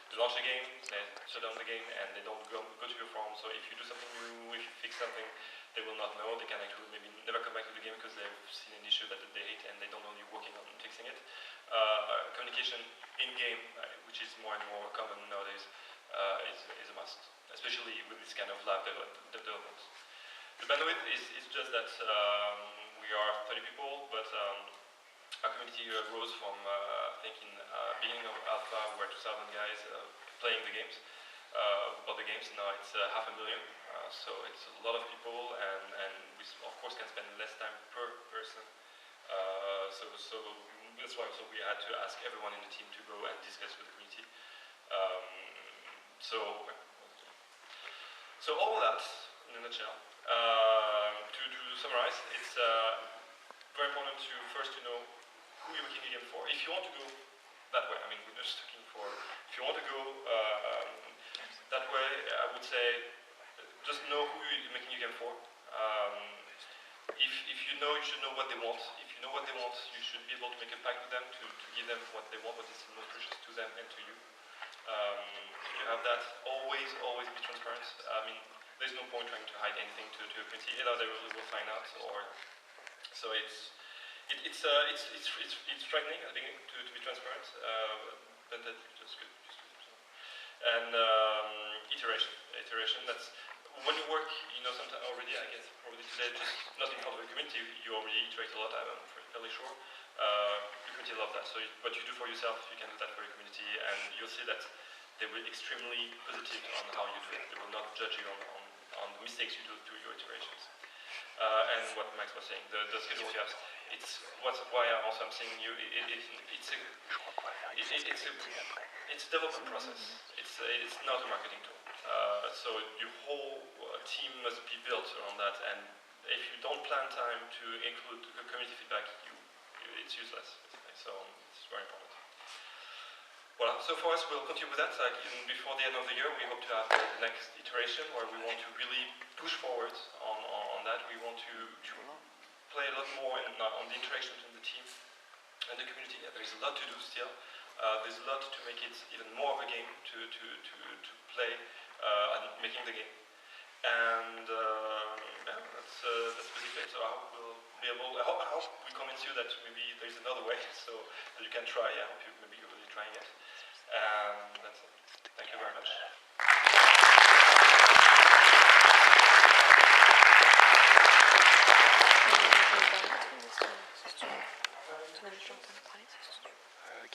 They launch the game, they shut down the game, and they don't go to your forum. So if you do something new, if you fix something, they will not know. They can actually maybe never come back to the game because they've seen an issue that they hate and they don't know you're working on fixing it. Communication in-game, which is more and more common nowadays, is a must, especially with this kind of live development. The bandwidth is just that we are 30 people, but our community rose from, I think in beginning of Alpha, we were 2,000 guys playing the games, bought the games. Now it's 500,000, so it's a lot of people, and we of course can spend less time per person. So that's why also we had to ask everyone in the team to go and discuss with the community. So all of that, in a nutshell. To summarize, it's very important first to know who you're making a game for. If you want to go that way, I mean, we're just looking for, if you want to go that way, I would say just know who you're making a game for. If you know, you should know what they want. If you know what they want, you should be able to make a pact with them to give them what they want, what is most precious to them and to you. If you have that, always be transparent. I mean, there's no point trying to hide anything to your community. Either they will find out, or so it's frightening at the beginning to be transparent, but that's just good. And iteration. That's when you work. Sometimes already, I guess probably today, just not in front of the community, you already iterate a lot. I'm fairly sure. The community love that. So what you do for yourself, you can do that for your community, and you'll see that they will be extremely positive on how you do it. They will not judge you on the mistakes you do through your iterations. And what Max was saying, the schedule you have, it's why I'm saying you, it's a development process. It's not a marketing tool. So your whole team must be built around that. And if you don't plan time to include the community feedback, it's useless. So it's very important. Well, so for us, we'll continue with that. Even before the end of the year, we hope to have the next iteration where we want to really push forward on that. We want to play a lot more on the interaction between the team and the community. Yeah, there's a lot to do still. There's a lot to make it even more of a game to play and making the game. And yeah, that's basically it. So I hope we'll be able. I hope we convince you that maybe there's another way, so that you can try. I hope you maybe you're really trying it. And that's it. Thank you very much.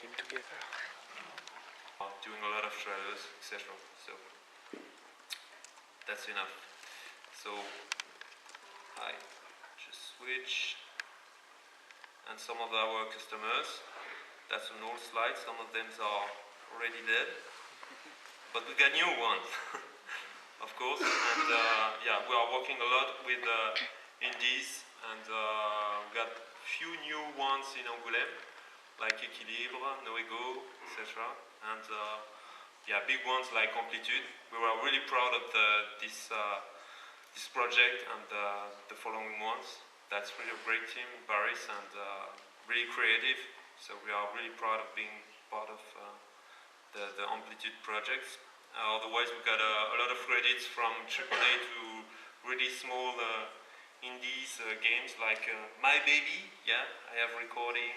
Game together. Doing a lot of trials, etc. So that's enough. So I just switch, and some of our customers, that's an old slide, some of them are already dead, but we got new ones, of course, and yeah, we are working a lot with indies, and we got few new ones in Angoulême, like Equilibre, Noego, etc. And yeah, big ones like Amplitude. We were really proud of this project and the following ones. That's really a great team, Paris, and really creative. So we are really proud of being part of the Amplitude projects. Otherwise, we got a lot of credits from AAA to really small indies games like My Baby. Yeah, I have recording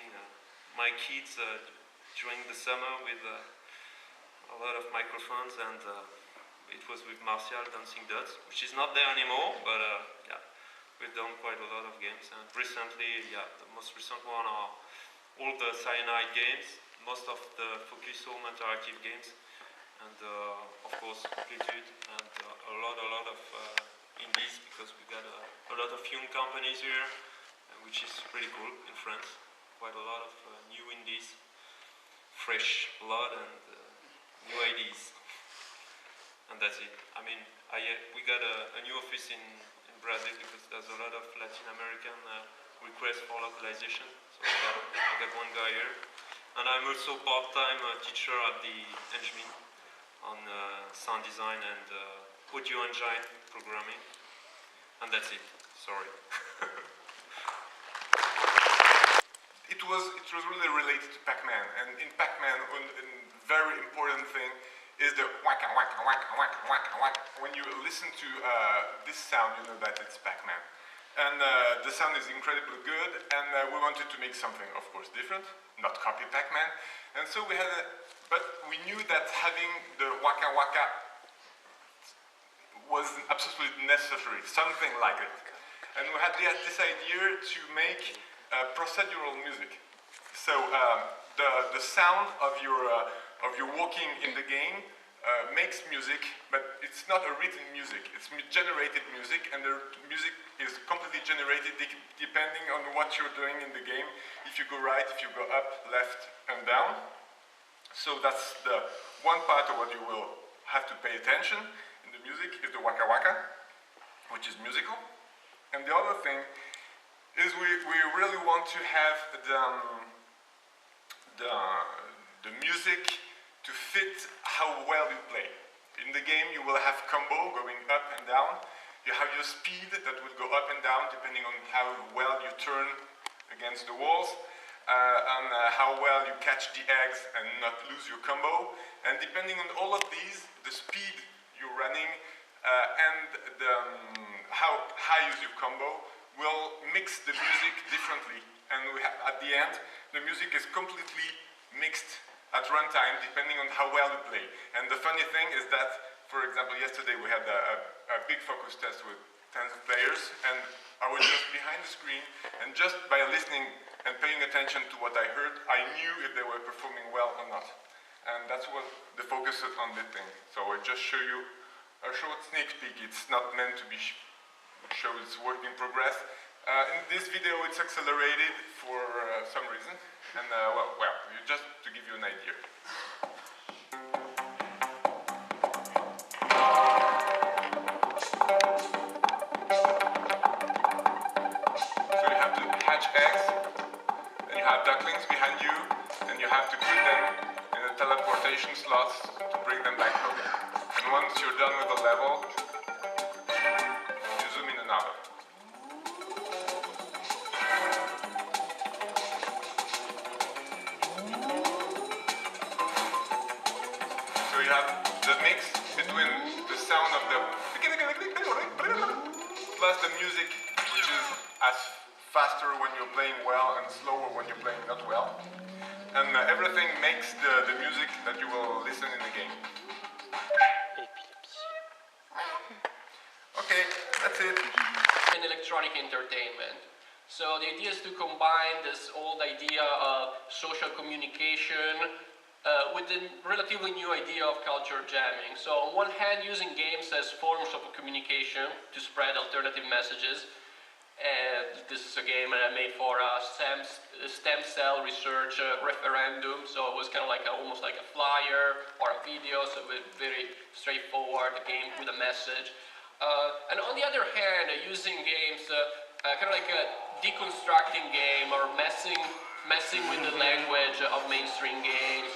my kids during the summer with a lot of microphones, and it was with Martial Dancing Dots, which is not there anymore, but yeah, we've done quite a lot of games. And recently, yeah, the most recent one are all the Cyanide games, most of the Focus Home interactive games, and of course Amplitude, and a lot of indies, because we got a lot of young companies here, which is pretty cool in France. Quite a lot of new indies, fresh blood, and new ideas. And that's it. I mean, we got a new office in Brazil, because there's a lot of Latin American requests for localization. So I got one guy here. And I'm also part-time teacher at the Engmin on sound design and audio engine programming. And that's it. Sorry. It was really related to Pac-Man, and in Pac-Man, a very important thing is the waka waka waka waka waka waka. When you listen to this sound, you know that it's Pac-Man, and the sound is incredibly good. And we wanted to make something, of course, different, not copy Pac-Man. And so but we knew that having the waka waka was absolutely necessary, something like it. And we had this idea to make procedural music. So the sound of your walking in the game makes music, but it's not a written music. It's generated music, and the music is completely generated depending on what you're doing in the game. If you go right, if you go up, left, and down. So that's the one part of what you will have to pay attention in the music is the waka waka, which is musical. And the other thing is we really want to have the music to fit how well you play. In the game you will have combo going up and down. You have your speed that will go up and down depending on how well you turn against the walls, and how well you catch the eggs and not lose your combo. And depending on all of these, the speed you're running and how high is your combo will mix the music differently. And at the end, the music is completely mixed at runtime depending on how well you play. And the funny thing is that, for example, yesterday we had a big focus test with tens of players, and I was just behind the screen, and just by listening and paying attention to what I heard, I knew if they were performing well or not. and that's what the focus is on the thing. So I just show you a short sneak peek. It's not meant to be shows it's work in progress. In this video it's accelerated for some reason, and just to give you an idea. So you have to hatch eggs, and you have ducklings behind you, and you have to put them in the teleportation slots to bring them back home. And once you're done with the level, you zoom in and out. So you have the mix between the sound of the plus the music, which is as faster when you're playing well and slower when you're playing not well. And everything makes the music that you will listen in the game. Okay, that's it. In electronic entertainment. So the idea is to combine this old idea of social communication with the relatively new idea of culture jamming. So on one hand, using games as forms of communication to spread alternative messages. And this is a game that I made for a stem cell research referendum. So it was kind of like almost like a flyer or a video, so it was very straightforward, a game with a message. And on the other hand, using games kind of like a deconstructing game or messing with the language of mainstream games,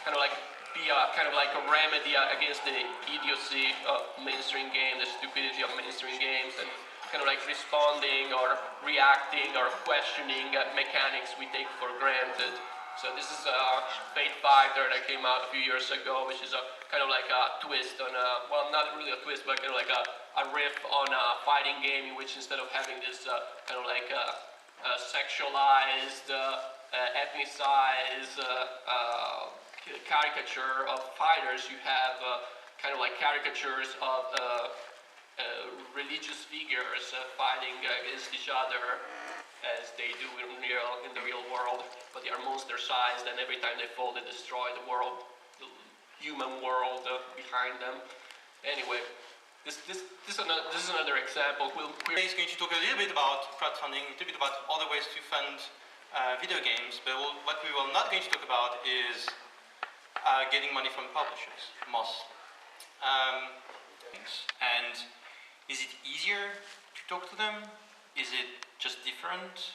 kind of like be a kind of like a remedy against the idiocy of mainstream games, the stupidity of mainstream games, and kind of like responding or reacting or questioning mechanics we take for granted. So this is Fate Fighter that came out a few years ago, which is a kind of like a twist on a, well, not really a twist, but kind of like a riff on a fighting game in which instead of having this kind of like sexualized, ethnicized caricature of fighters, you have kind of like caricatures of religious figures fighting against each other as they do in the real world, but they are monster-sized, and every time they fall, they destroy the world, the human world behind them. Anyway, this is another example. Today is going to talk a little bit about crowdfunding, a little bit about other ways to fund video games, but what we will not going to talk about is getting money from publishers, mostly. And is it easier to talk to them? Is it just different?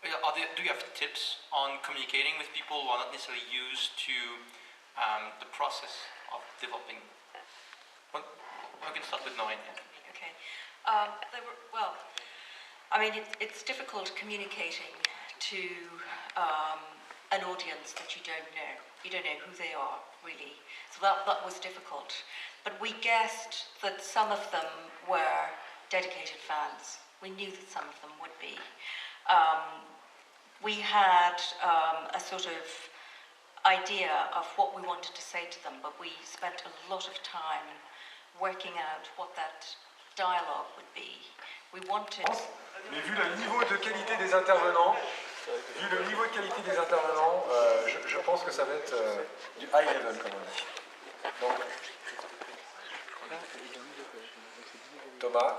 Do you have tips on communicating with people who are not necessarily used to the process of developing? Well, I can start with Noreen. Okay. Well, I mean, it's difficult communicating to an audience that you don't know. You don't know who they are, really. So that was difficult. But we guessed that some of them were dedicated fans. We knew that some of them would be. We had a sort of idea of what we wanted to say to them, but we spent a lot of time working out what that dialogue would be. We wanted... Mais vu le niveau de qualité des intervenants, je pense que ça va être du high level, comme on dit. Donc, Thomas.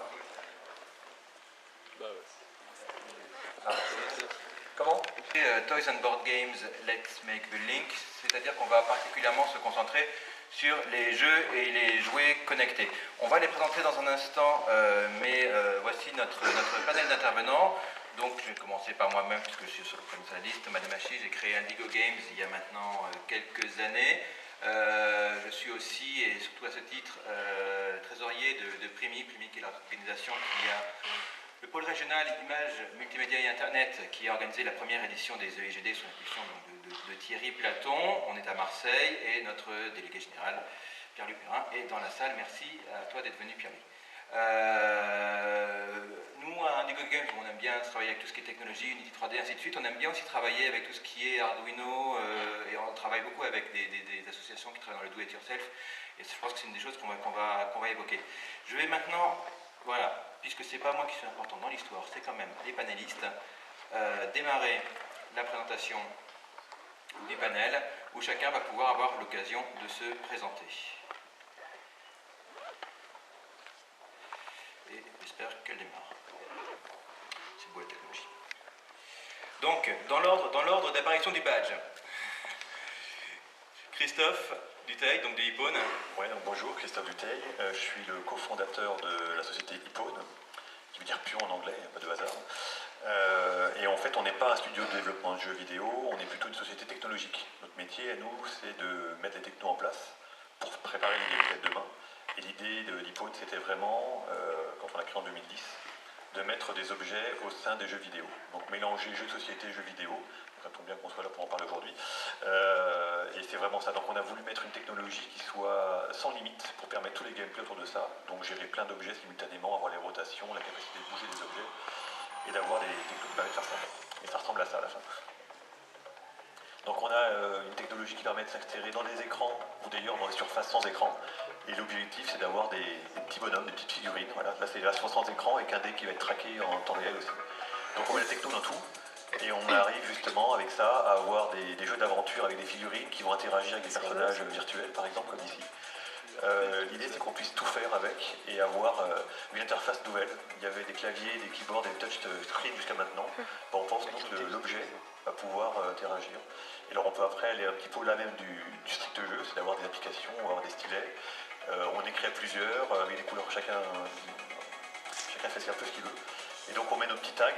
Ah. Comment? Toys and Board Games, Let's Make the Link, c'est-à-dire qu'on va particulièrement se concentrer sur les jeux et les jouets connectés. On va les présenter dans un instant, mais voici notre panel d'intervenants. Donc je vais commencer par moi-même puisque je suis sur le premier de la liste. Thomas Demachi, j'ai créé Indigo Games il y a maintenant quelques années. Je suis aussi, et surtout à ce titre, trésorier de Primi, qui est l'organisation qui a le pôle régional images, multimédia et Internet, qui a organisé la première édition des EIGD sous l'impulsion de Thierry Platon. On est à Marseille et notre délégué général, Pierre-Louis Perrin, est dans la salle. Merci à toi d'être venu, Pierre-Louis. Nous, à Indigo Games, on aime bien travailler avec tout ce qui est technologie, Unity 3D, ainsi de suite. On aime bien aussi travailler avec tout ce qui est Arduino, et on travaille beaucoup avec des associations qui travaillent dans le do-it-yourself. Et je pense que c'est une des choses qu'on va évoquer. Je vais maintenant, voilà, puisque c'est pas moi qui suis important dans l'histoire, c'est quand même les panélistes, démarrer la présentation du panel. où chacun va pouvoir avoir l'occasion de se présenter. Et j'espère qu'elle démarre. C'est beau la technologie. Donc, dans l'ordre d'apparition du badge, Christophe Dutheil, donc de Hippone. Ouais, donc bonjour, Christophe Dutheil. Je suis le cofondateur de la société Hippone, qui veut dire pion en anglais, pas de hasard. Et en fait, on n'est pas un studio de développement de jeux vidéo, on est plutôt une société technologique. Notre métier à nous, c'est de mettre les technos en place pour préparer les gameplays de demain. Et l'idée de l'Hippone, c'était vraiment, quand on l'a créé en 2010, de mettre des objets au sein des jeux vidéo. Donc mélanger jeux de société et jeux vidéo. Ça tombe bien qu'on soit là pour en parler aujourd'hui. Et c'est vraiment ça. Donc on a voulu mettre une technologie qui soit sans limite pour permettre tous les gameplays autour de ça. Donc gérer plein d'objets simultanément, avoir les rotations, la capacité de bouger les objets et d'avoir des technos qui permettent de faire ça. Et ça ressemble à ça à la fin. Donc on a une technologie qui permet de s'insérer dans les écrans ou d'ailleurs dans les surfaces sans écran. Et l'objectif c'est d'avoir des petits bonhommes, des petites figurines. Voilà. Là c'est la version sans écran avec un dé qui va être traqué en temps réel aussi. Donc on met la techno dans tout. Et on arrive justement avec ça à avoir des jeux d'aventure avec des figurines qui vont interagir avec des personnages virtuels, par exemple, comme ici. L'idée c'est qu'on puisse tout faire avec et avoir une interface nouvelle. Il y avait des claviers, des keyboards, des touchscreens jusqu'à maintenant. On pense donc que l'objet va pouvoir interagir. Et alors on peut après aller un petit peu au-delà même du strict jeu, c'est d'avoir des applications, avoir des stylets. On écrit à plusieurs, avec des couleurs, chacun fait un peu ce qu'il veut. Et donc on met nos petits tags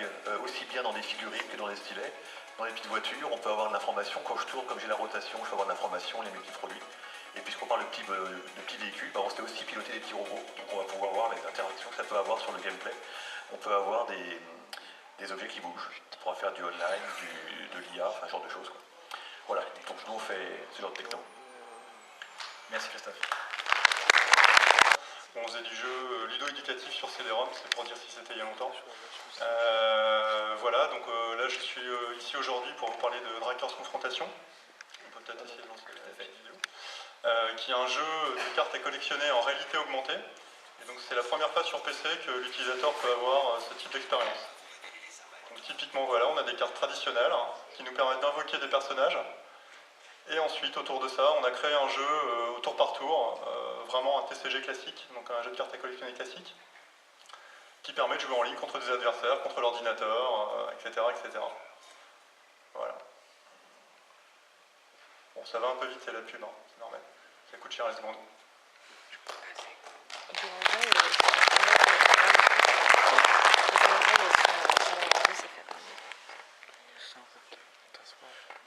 aussi bien dans des figurines que dans des stylets. Dans les petites voitures, on peut avoir de l'information. Quand je tourne, comme j'ai la rotation, je peux avoir de l'information, les petits produits. Et puisqu'on parle de petits véhicules, on sait aussi piloter des petits robots. Donc on va pouvoir voir les interactions que ça peut avoir sur le gameplay. On peut avoir des objets qui bougent. On pourra faire du online, de l'IA, enfin ce genre de choses, quoi. Voilà, donc nous on fait ce genre de techno. Merci Christophe. On faisait du jeu ludo-éducatif sur CD-ROM, c'est pour dire si c'était il y a longtemps. Voilà, donc là je suis ici aujourd'hui pour vous parler de Dragcars Confrontation. On peut peut-être essayer de lancer la vidéo. Qui est un jeu de cartes à collectionner en réalité augmentée. Et donc c'est la première fois sur PC que l'utilisateur peut avoir ce type d'expérience. Donc typiquement voilà, on a des cartes traditionnelles qui nous permettent d'invoquer des personnages. Et ensuite, autour de ça, on a créé un jeu au tour par tour, vraiment un TCG classique, donc un jeu de cartes à collectionner classique, qui permet de jouer en ligne contre des adversaires, contre l'ordinateur, etc., etc. Voilà. Bon, ça va un peu vite, c'est la pub, c'est normal. Ça coûte cher les secondes.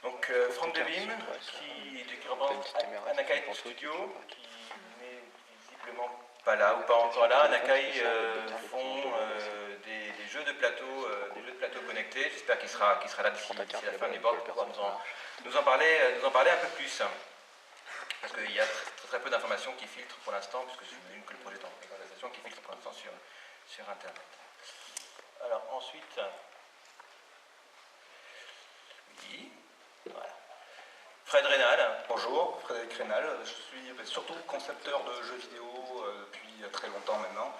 Donc Franck Devim, qui représente Anakai Studio, qui n'est visiblement pas là ou pas encore là. Anakai font des jeux de plateau, connectés. J'espère qu'il sera là d'ici la fin du board pour pouvoir nous en parler un peu plus. Parce qu'il y a très peu d'informations qui filtrent pour l'instant, puisque c'est une que le projet d'organisation qui filtre pour l'instant sur Internet. Alors ensuite, oui, voilà. Fred Rénal. Bonjour, Frédéric Rénal. Je suis surtout concepteur de jeux vidéo depuis très longtemps maintenant,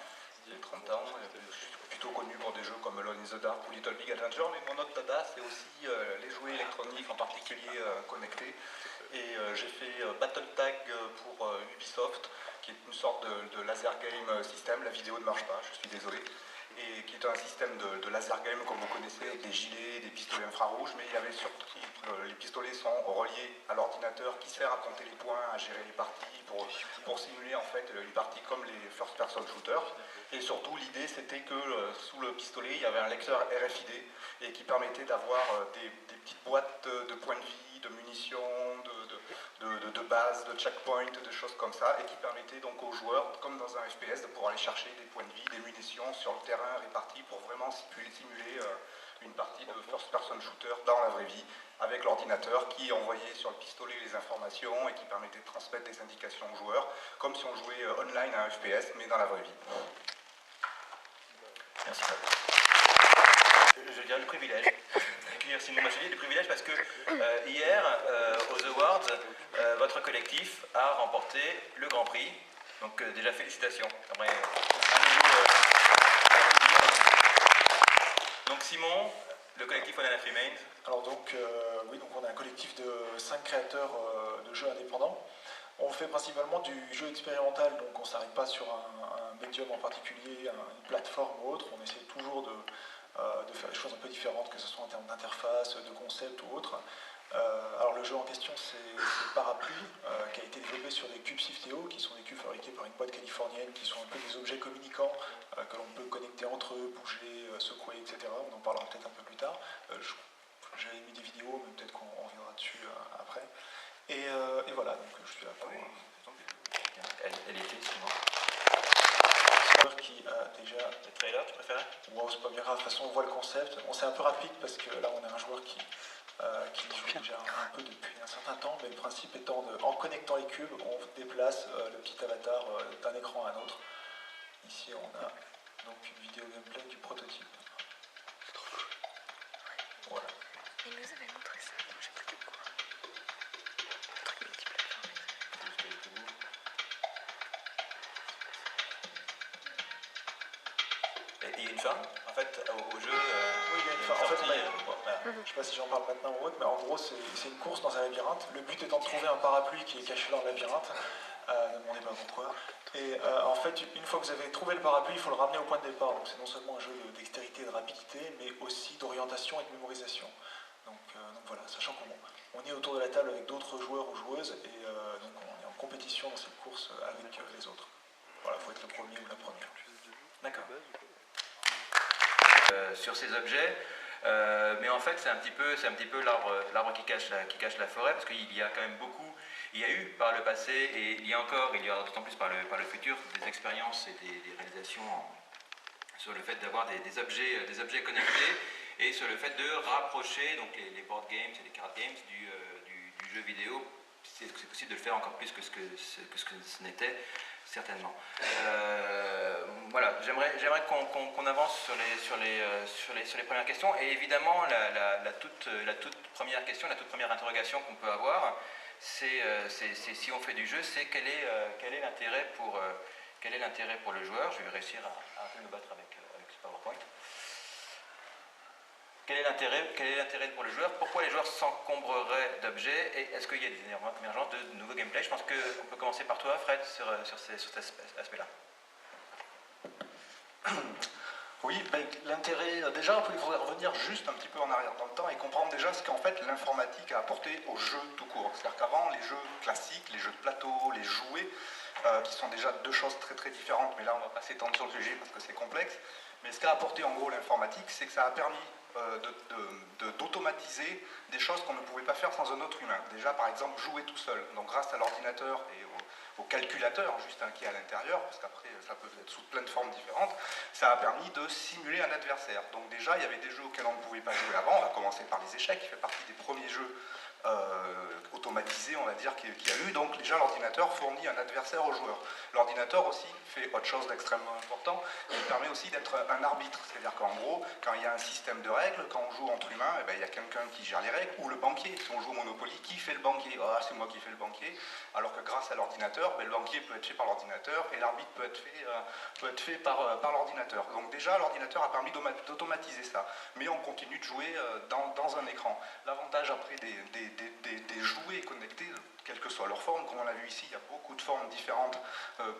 il y a 30 ans. Je suis plutôt connu pour des jeux comme Alone in the Dark ou Little Big Adventure, mais mon autre dada, c'est aussi les jouets électroniques, en particulier connectés. Et j'ai fait Battle Tag pour Ubisoft, qui est une sorte de laser game system. La vidéo ne marche pas, je suis désolé. Et qui est un système de laser game comme vous connaissez, avec des gilets, des pistolets infrarouges, mais il y avait surtout, les pistolets sont reliés à l'ordinateur qui sert à compter les points, à gérer les parties, pour simuler en fait une partie comme les first person shooters. Et surtout l'idée c'était que sous le pistolet il y avait un lecteur RFID et qui permettait d'avoir des petites boîtes de points de vie, de munitions, de bases, de checkpoints, de choses comme ça, et qui permettait donc aux joueurs, comme dans un FPS, de pouvoir aller chercher des points de vie, des munitions sur le terrain répartis pour vraiment simuler une partie de first-person shooter dans la vraie vie, avec l'ordinateur qui envoyait sur le pistolet les informations et qui permettait de transmettre des indications aux joueurs, comme si on jouait online à un FPS, mais dans la vraie vie. Merci. Je dirais le privilège d'accueillir Simon Machelier, le privilège parce que hier, aux Awards, votre collectif a remporté le Grand Prix. Donc déjà félicitations. Donc Simon, Le collectif One Remains. Alors donc, oui, donc on est un collectif de 5 créateurs de jeux indépendants. On fait principalement du jeu expérimental, donc on ne s'arrête pas sur un médium en particulier, une plateforme ou autre. On essaie toujours de faire des choses un peu différentes, que ce soit en termes d'interface, de concept ou autre. Alors le jeu en question, c'est Parapluie, qui a été développé sur des cubes SIFTEO, qui sont des cubes fabriqués par une boîte californienne, qui sont un peu des objets communicants que l'on peut connecter entre eux, bouger, secouer, etc. On en parlera peut-être un peu plus tard. J'avais mis des vidéos, mais peut-être qu'on reviendra dessus après. Et voilà, donc je suis là pour... Elle était souvent. Qui a déjà... Le trailer, tu préfères? Wow, c'est pas bien grave, de toute façon on voit le concept. On c'est un peu rapide parce que là on a un joueur qui joue déjà un peu depuis un certain temps, mais le principe étant en connectant les cubes, on déplace le petit avatar d'un écran à un autre. Ici on a donc une vidéo gameplay du prototype. Voilà. Il nous avait montré ça, je sais plus quoi. Le truc multiplateforme. Et il y a une fin, en fait, au jeu. Oui, il y a une fin. En fait, je ne sais pas si j'en parle maintenant ou autre, mais en gros, c'est une course dans un labyrinthe. Le but étant de trouver un parapluie qui est caché dans le labyrinthe. Ne demandez pas pourquoi. Et en fait, une fois que vous avez trouvé le parapluie, il faut le ramener au point de départ. Donc c'est non seulement un jeu de dextérité et de rapidité, mais aussi d'orientation et de mémorisation. Donc voilà, sachant qu'on est autour de la table avec d'autres joueurs ou joueuses, et donc on est en compétition dans cette course avec les autres. Voilà, il faut être le premier ou la première. D'accord. Sur ces objets, mais en fait c'est un petit peu l'arbre qui cache la forêt, parce qu'il y a quand même beaucoup, il y a eu par le passé et il y a d'autant plus par le futur des expériences et des réalisations sur le fait d'avoir des objets connectés et sur le fait de rapprocher donc les board games et les card games du jeu vidéo. C'est possible de le faire encore plus que ce que ce n'était. Certainement. Voilà, j'aimerais qu'on avance sur les premières questions. Et évidemment, la toute première question, la toute première interrogation qu'on peut avoir, c'est si on fait du jeu, c'est quel est l'intérêt pour le joueur. Je vais réussir à un peu me battre avec ce PowerPoint. Quel est l'intérêt pour le joueur? Pourquoi les joueurs s'encombreraient d'objets? Et est-ce qu'il y a des émergences de nouveaux gameplay? Je pense qu'on peut commencer par toi, Fred, sur cet aspect-là. Oui, ben, l'intérêt, déjà, il faudrait revenir juste un petit peu en arrière dans le temps et comprendre déjà ce qu'en fait l'informatique a apporté aux jeux tout court. C'est-à-dire qu'avant, les jeux classiques, les jeux de plateau, les jouets, qui sont déjà deux choses très très différentes, mais là on va pas s'étendre sur le sujet parce que c'est complexe, mais ce qu'a apporté en gros l'informatique, c'est que ça a permis d'automatiser des choses qu'on ne pouvait pas faire sans un autre humain. Déjà par exemple jouer tout seul, donc grâce à l'ordinateur et au calculateur juste qui est à l'intérieur, parce qu'après ça peut être sous plein de formes différentes, ça a permis de simuler un adversaire. Donc déjà il y avait des jeux auxquels on ne pouvait pas jouer avant, on va commencer par les échecs, qui fait partie des premiers jeux automatisé, on va dire, qu'il y a eu. Donc déjà l'ordinateur fournit un adversaire au joueur. L'ordinateur aussi fait autre chose d'extrêmement important, il permet aussi d'être un arbitre, c'est-à-dire qu'en gros, quand il y a un système de règles, quand on joue entre humains, eh ben, il y a quelqu'un qui gère les règles, ou le banquier. Si on joue au Monopoly, qui fait le banquier? Ah, c'est moi qui fais le banquier. Alors que grâce à l'ordinateur, ben, le banquier peut être fait par l'ordinateur et l'arbitre peut être fait par l'ordinateur. Donc déjà l'ordinateur a permis d'automatiser ça, mais on continue de jouer dans un écran. L'avantage après des jouets connectés, quelle que soit leur forme, comme on l'a vu ici, il y a beaucoup de formes différentes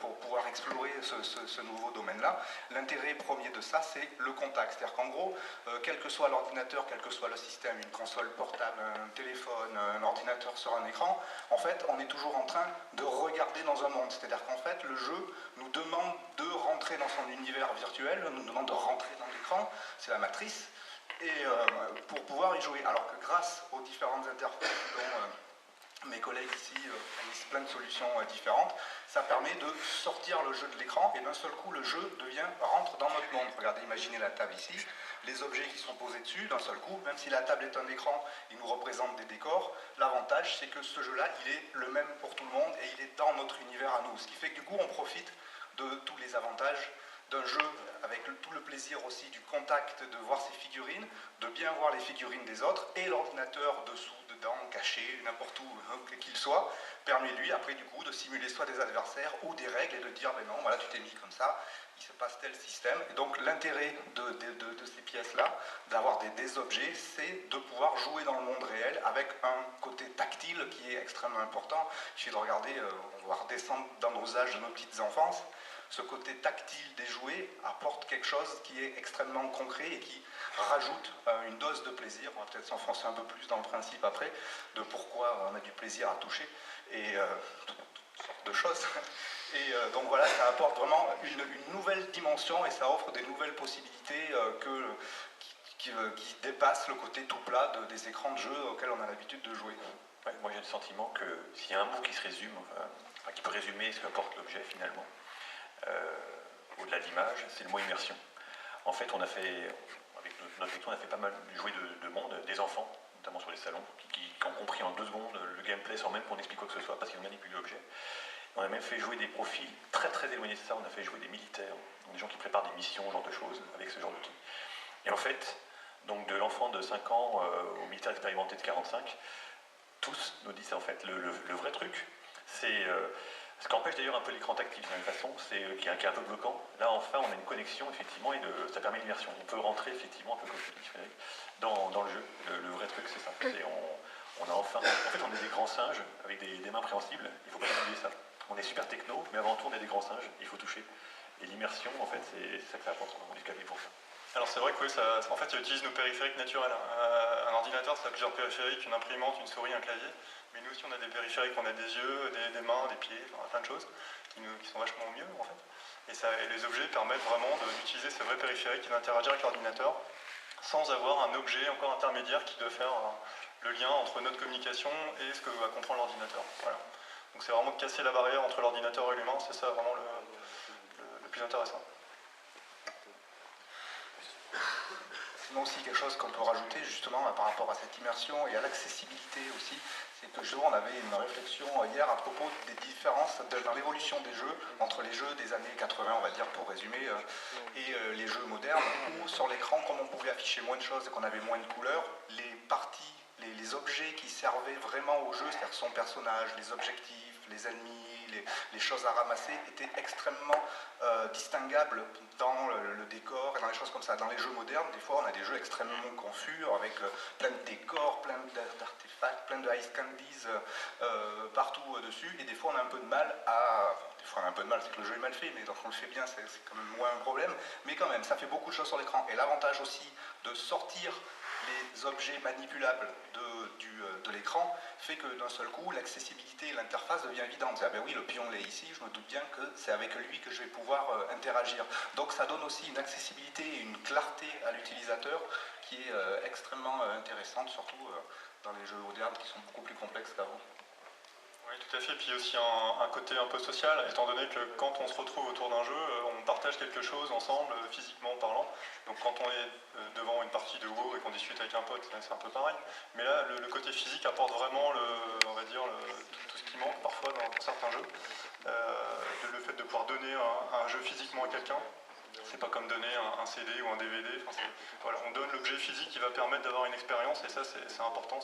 pour pouvoir explorer ce nouveau domaine-là. L'intérêt premier de ça, c'est le contact. C'est-à-dire qu'en gros, quel que soit l'ordinateur, quel que soit le système, une console portable, un téléphone, un ordinateur sur un écran, en fait, on est toujours en train de regarder dans un monde. C'est-à-dire qu'en fait, le jeu nous demande de rentrer dans son univers virtuel, nous demande de rentrer dans l'écran, c'est la matrice, et pour pouvoir y jouer. Alors que grâce aux différentes interfaces dont mes collègues ici fournissent plein de solutions différentes, ça permet de sortir le jeu de l'écran et d'un seul coup le jeu rentre dans notre monde. Regardez, imaginez la table ici, les objets qui sont posés dessus, d'un seul coup, même si la table est un écran, il nous représente des décors, l'avantage c'est que ce jeu-là, il est le même pour tout le monde et il est dans notre univers à nous. Ce qui fait que du coup on profite de tous les avantages d'un jeu avec tout le plaisir aussi du contact, de voir ses figurines, de bien voir les figurines des autres, et l'ordinateur dessous, dedans, caché, n'importe où qu'il soit, permet lui après du coup de simuler soit des adversaires ou des règles et de dire ben non, voilà, tu t'es mis comme ça, il se passe tel système. Et donc l'intérêt de ces pièces-là, d'avoir des objets, c'est de pouvoir jouer dans le monde réel avec un côté tactile qui est extrêmement important. Il suffit de regarder, on va redescendre dans nos âges de nos petites enfances. Ce côté tactile des jouets apporte quelque chose qui est extrêmement concret et qui rajoute une dose de plaisir. On va peut-être s'enfoncer un peu plus dans le principe après de pourquoi on a du plaisir à toucher et toutes sortes de choses. Et donc voilà, ça apporte vraiment une nouvelle dimension et ça offre des nouvelles possibilités qui dépassent le côté tout plat des écrans de jeu auxquels on a l'habitude de jouer. Ouais, moi j'ai le sentiment que s'il y a un mot qui se résume, qui peut résumer ce qu'apporte l'objet finalement, au-delà de l'image, c'est le mot immersion. En fait, on a fait, avec notre équipe, on a fait pas mal jouer de monde, des enfants, notamment sur les salons, qui ont compris en 2 secondes le gameplay sans même qu'on explique quoi que ce soit, parce qu'ils ont manipulé l'objet. On a même fait jouer des profils très très éloignés de ça, on a fait jouer des militaires, des gens qui préparent des missions, ce genre de choses, avec ce genre d'outils. Et en fait, donc de l'enfant de 5 ans au militaire expérimenté de 45, tous nous disent en fait, le vrai truc, c'est... ce qu'empêche d'ailleurs un peu l'écran tactile de la même façon, c'est qui est un peu bloquant. Là enfin on a une connexion effectivement et ça permet l'immersion. On peut rentrer effectivement, un peu comme tu dis Frédéric, dans le jeu. Le vrai truc c'est ça. On a enfin, en fait on est des grands singes avec des mains préhensibles, il ne faut pas oublier ça. On est super techno, mais avant tout on est des grands singes, il faut toucher. Et l'immersion en fait c'est ça que ça apporte, on est capé pour ça. Alors c'est vrai que oui, en fait, ça utilise nos périphériques naturels. Un ordinateur, ça a plusieurs périphériques, une imprimante, une souris, un clavier. Mais nous aussi, on a des périphériques, on a des yeux, des mains, des pieds, enfin, plein de choses qui sont vachement mieux en fait. Et les objets permettent vraiment d'utiliser ces vrais périphériques et d'interagir avec l'ordinateur sans avoir un objet encore intermédiaire qui doit faire le lien entre notre communication et ce que va comprendre l'ordinateur. Voilà. Donc c'est vraiment de casser la barrière entre l'ordinateur et l'humain, c'est ça vraiment le plus intéressant. Sinon aussi quelque chose qu'on peut rajouter justement par rapport à cette immersion et à l'accessibilité aussi, c'est que justement on avait une réflexion hier à propos des différences dans l'évolution des jeux entre les jeux des années 80 on va dire pour résumer et les jeux modernes où sur l'écran comme on pouvait afficher moins de choses et qu'on avait moins de couleurs, les parties, les objets qui servaient vraiment au jeu, c'est-à-dire son personnage, les objectifs, les ennemis, les choses à ramasser étaient extrêmement distinguables dans le décor et dans les choses comme ça. Dans les jeux modernes, des fois, on a des jeux extrêmement confus avec plein de décors, plein d'artefacts, plein de ice candies partout dessus. Et des fois, on a un peu de mal à... Des fois, on a un peu de mal, c'est que le jeu est mal fait, mais quand on le fait bien, c'est quand même moins un problème. Mais quand même, ça fait beaucoup de choses sur l'écran. Et l'avantage aussi de sortir les objets manipulables de l'écran fait que d'un seul coup, l'accessibilité et l'interface devient évidente. Ah ben oui, le pion il est ici, je me doute bien que c'est avec lui que je vais pouvoir interagir. Donc ça donne aussi une accessibilité et une clarté à l'utilisateur qui est extrêmement intéressante, surtout dans les jeux modernes qui sont beaucoup plus complexes qu'avant. Oui, tout à fait. Puis aussi un côté un peu social, étant donné que quand on se retrouve autour d'un jeu, on partage quelque chose ensemble, physiquement parlant. Donc quand on est devant une partie de WoW et qu'on discute avec un pote, c'est un peu pareil. Mais là, le côté physique apporte vraiment, on va dire, tout ce qui manque parfois dans certains jeux. Le fait de pouvoir donner un jeu physiquement à quelqu'un, c'est pas comme donner un CD ou un DVD. Voilà, on donne l'objet physique qui va permettre d'avoir une expérience et ça c'est important.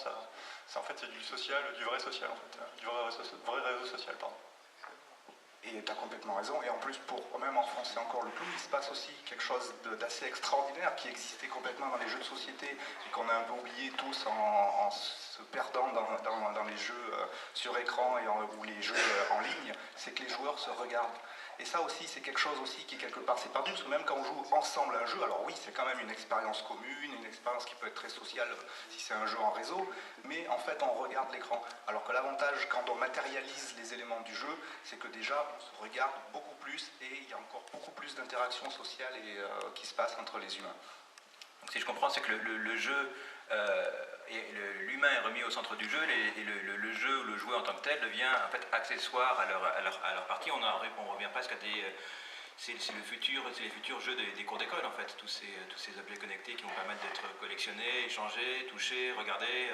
En fait c'est du social, du vrai social en fait, du vrai réseau social, pardon. Et tu as complètement raison. Et en plus, pour même enfoncer encore le clou, il se passe aussi quelque chose d'assez extraordinaire qui existait complètement dans les jeux de société et qu'on a un peu oublié tous en se perdant dans les jeux sur écran ou les jeux en ligne, c'est que les joueurs se regardent. Et ça aussi, c'est quelque chose aussi qui quelque part s'est perdu, parce que même quand on joue ensemble à un jeu, alors oui, c'est quand même une expérience commune, une expérience qui peut être très sociale si c'est un jeu en réseau, mais en fait on regarde l'écran. Alors que l'avantage quand on matérialise les éléments du jeu, c'est que déjà on se regarde beaucoup plus et il y a encore beaucoup plus d'interactions sociales qui se passent entre les humains. Donc si je comprends, c'est que le jeu, l'humain est remis au centre du jeu et le jeu ou le jouet en tant que tel devient en fait accessoire à leur partie. On revient presque à des... C'est les futurs jeux des cours d'école en fait, tous ces objets connectés qui vont permettre d'être collectionnés, échangés, touchés, regardés.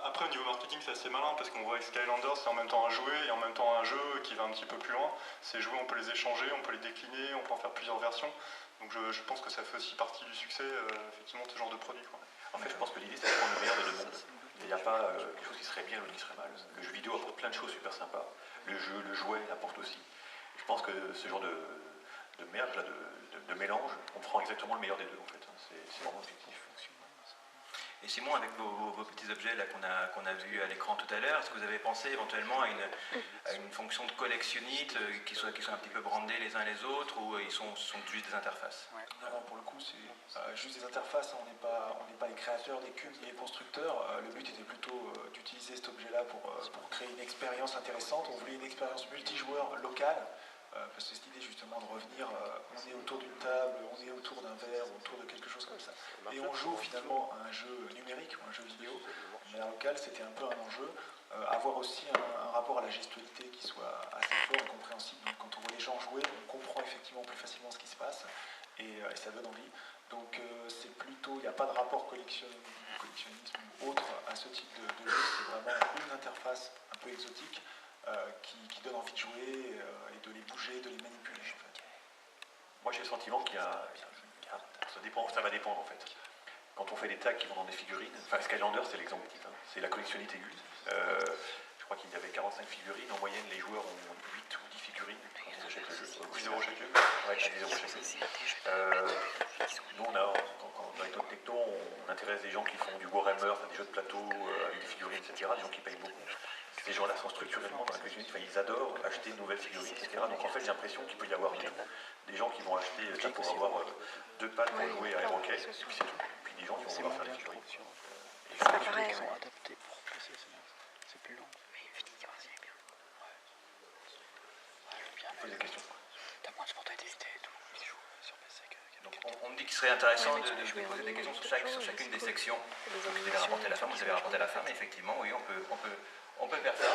Après, au niveau marketing, c'est assez malin parce qu'on voit avec Skylanders, c'est en même temps un jouet et en même temps un jeu qui va un petit peu plus loin. Ces jouets, on peut les échanger, on peut les décliner, on peut en faire plusieurs versions. Donc je pense que ça fait aussi partie du succès, effectivement, de ce genre de produit, quoi. En fait, je pense que l'idée, c'est de prendre le meilleur des deux mondes. Il n'y a pas quelque chose qui serait bien ou qui serait mal. Le jeu vidéo apporte plein de choses super sympas. Le jeu, le jouet apporte aussi. Je pense que ce genre de merge, là, de mélange, on prend exactement le meilleur des deux, en fait. C'est vraiment effectif. Et Simon, avec vos petits objets là qu'on a vus à l'écran tout à l'heure, est-ce que vous avez pensé éventuellement à une fonction de collectionnite qui soit un petit peu brandés les uns les autres, ou ils sont juste des interfaces? Non, pour le coup, c'est juste des interfaces. On n'est pas les créateurs des cubes ni les constructeurs. Le but était plutôt d'utiliser cet objet-là pour créer une expérience intéressante. On voulait une expérience multijoueur locale. Parce que cette idée justement de revenir, on est autour d'une table, on est autour d'un verre, autour de quelque chose comme ça. Et on joue finalement à un jeu numérique ou un jeu vidéo, mais en local c'était un peu un enjeu. Avoir aussi un rapport à la gestualité qui soit assez fort et compréhensible. Donc quand on voit les gens jouer, on comprend effectivement plus facilement ce qui se passe et ça donne envie. Donc c'est plutôt, il n'y a pas de rapport collectionnisme ou autre à ce type de jeu, c'est vraiment une interface un peu exotique. Qui donne envie de jouer et de les bouger, de les manipuler. En fait. Moi j'ai le sentiment qu'il y a ça va dépendre en fait. Quand on fait des tags qui vont dans des figurines, enfin Skylander c'est l'exemple type, hein. C'est la collectionnite aiguë. Je crois qu'il y avait 45 figurines, en moyenne les joueurs ont 8 ou 10 figurines quand ils achètent le jeu. 10 € chacune. Ouais, 10 € chacune. Nous on a, dans les Top Techno, on intéresse des gens qui font du Warhammer, des jeux de plateau avec des figurines, etc. Des gens qui payent beaucoup. Ces gens-là sont structurellement dans la collectionnite, enfin, ils adorent acheter de nouvelles figurines, etc. Donc en fait j'ai l'impression qu'il peut y avoir des gens qui vont acheter ça pour avoir 2 pattes pour jouer à Air-Hockey, et puis c'est tout. Puis des gens qui vont vouloir faire des figurines. C'est pas pareil, ils sont adaptés pour passer, c'est plus long. Mais Infinity Wars, il est bien. Ouais. Pose des questions. T'as moins de spontanéité et tout. Ils jouent sur PC Donc on me dit qu'il serait intéressant de poser des questions sur chacune des sections. Donc je devais rapporter la femme, vous avez rapporté la femme, effectivement, oui, on peut faire ça.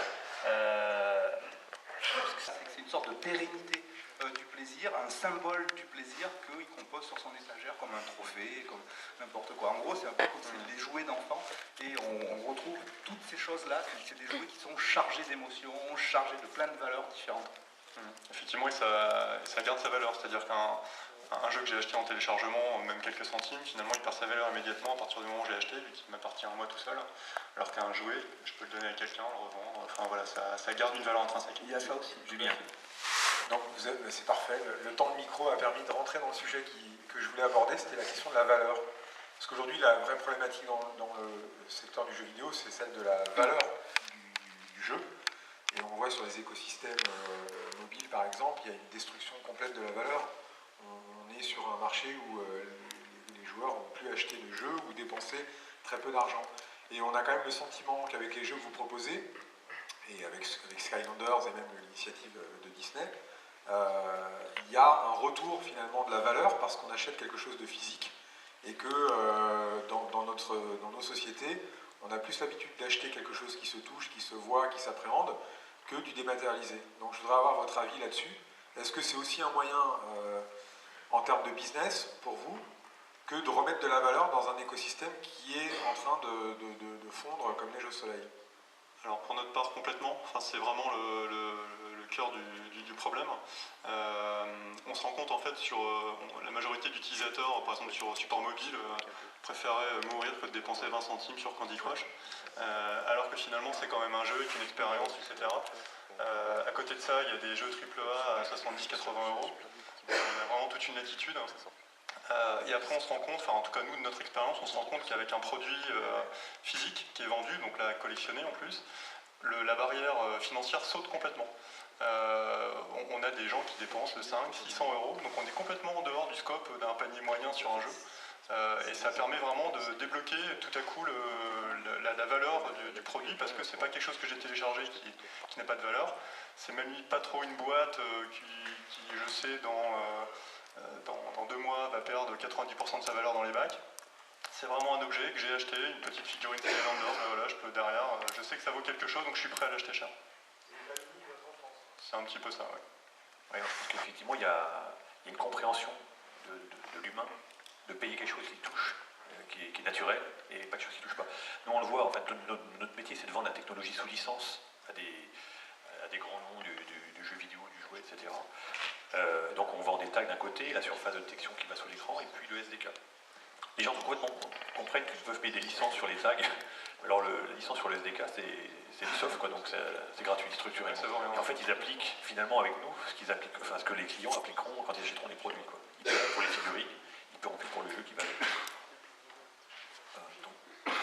C'est une sorte de pérennité du plaisir, un symbole du plaisir qu'il compose sur son étagère comme un trophée, comme n'importe quoi. En gros, c'est un peu comme les jouets d'enfants et on retrouve toutes ces choses-là. C'est des jouets qui sont chargés d'émotions, chargés de plein de valeurs différentes. Effectivement, et ça garde sa valeur, c'est-à-dire qu'un jeu que j'ai acheté en téléchargement, même quelques centimes, finalement il perd sa valeur immédiatement à partir du moment où j'ai acheté, vu qu'il m'appartient à moi tout seul, alors qu'un jouet, je peux le donner à quelqu'un, le revendre, enfin voilà, ça garde une valeur intrinsèque. Il y a ça aussi, Julien. Donc c'est parfait, le temps de micro a permis de rentrer dans le sujet que je voulais aborder, c'était la question de la valeur. Parce qu'aujourd'hui, la vraie problématique dans le secteur du jeu vidéo, c'est celle de la valeur du jeu. Et on voit sur les écosystèmes mobiles, par exemple, il y a une destruction complète de la valeur. On est sur un marché où les joueurs n'ont plus acheté de jeux ou dépensé très peu d'argent. Et on a quand même le sentiment qu'avec les jeux que vous proposez, et avec Skylanders et même l'initiative de Disney, il y a un retour finalement de la valeur parce qu'on achète quelque chose de physique et que dans nos sociétés, on a plus l'habitude d'acheter quelque chose qui se touche, qui se voit, qui s'appréhende, que du dématérialisé. Donc je voudrais avoir votre avis là-dessus. Est-ce que c'est aussi un moyen, en termes de business, pour vous, que de remettre de la valeur dans un écosystème qui est en train de fondre comme neige au soleil? Alors pour notre part complètement, enfin, c'est vraiment le cœur du problème. On se rend compte en fait sur la majorité d'utilisateurs, par exemple sur support mobile, préféraient mourir que de dépenser 20 centimes sur Candy Crush, alors que finalement c'est quand même un jeu avec une expérience, etc. À côté de ça, il y a des jeux AAA à 70-80 €. On a vraiment toute une attitude. Et après on se rend compte, enfin en tout cas nous de notre expérience, on se rend compte qu'avec un produit physique qui est vendu, donc là collectionné en plus, la barrière financière saute complètement. On a des gens qui dépensent 500-600 €, donc on est complètement en dehors du scope d'un panier moyen sur un jeu. Et ça permet vraiment de débloquer tout à coup la valeur du produit, parce que c'est pas quelque chose que j'ai téléchargé qui n'a pas de valeur. C'est même pas trop une boîte qui je sais, dans 2 mois va perdre 90% de sa valeur dans les bacs. C'est vraiment un objet que j'ai acheté, une petite figurine Skylanders, voilà, je peux derrière, je sais que ça vaut quelque chose, donc je suis prêt à l'acheter cher. C'est un petit peu ça, ouais. Ouais, je pense qu'effectivement, il y a une compréhension de l'humain, de payer quelque chose qui touche qui est naturel et pas de choses qui ne touchent pas. Nous on le voit, en fait, notre métier c'est de vendre la technologie sous licence à des grands noms du jeu vidéo, du jouet, etc. Donc on vend des tags d'un côté, la surface de détection qui va sur l'écran et puis le SDK. Les gens comprennent qu'ils peuvent payer des licences sur les tags. Alors la licence sur le SDK c'est du soft, quoi, donc c'est gratuit, structuré. Et en fait ils appliquent finalement avec nous ce que les clients appliqueront quand ils achèteront les produits, quoi. Ils paieront pour les figurines, ils paieront plus pour le jeu qui va avec.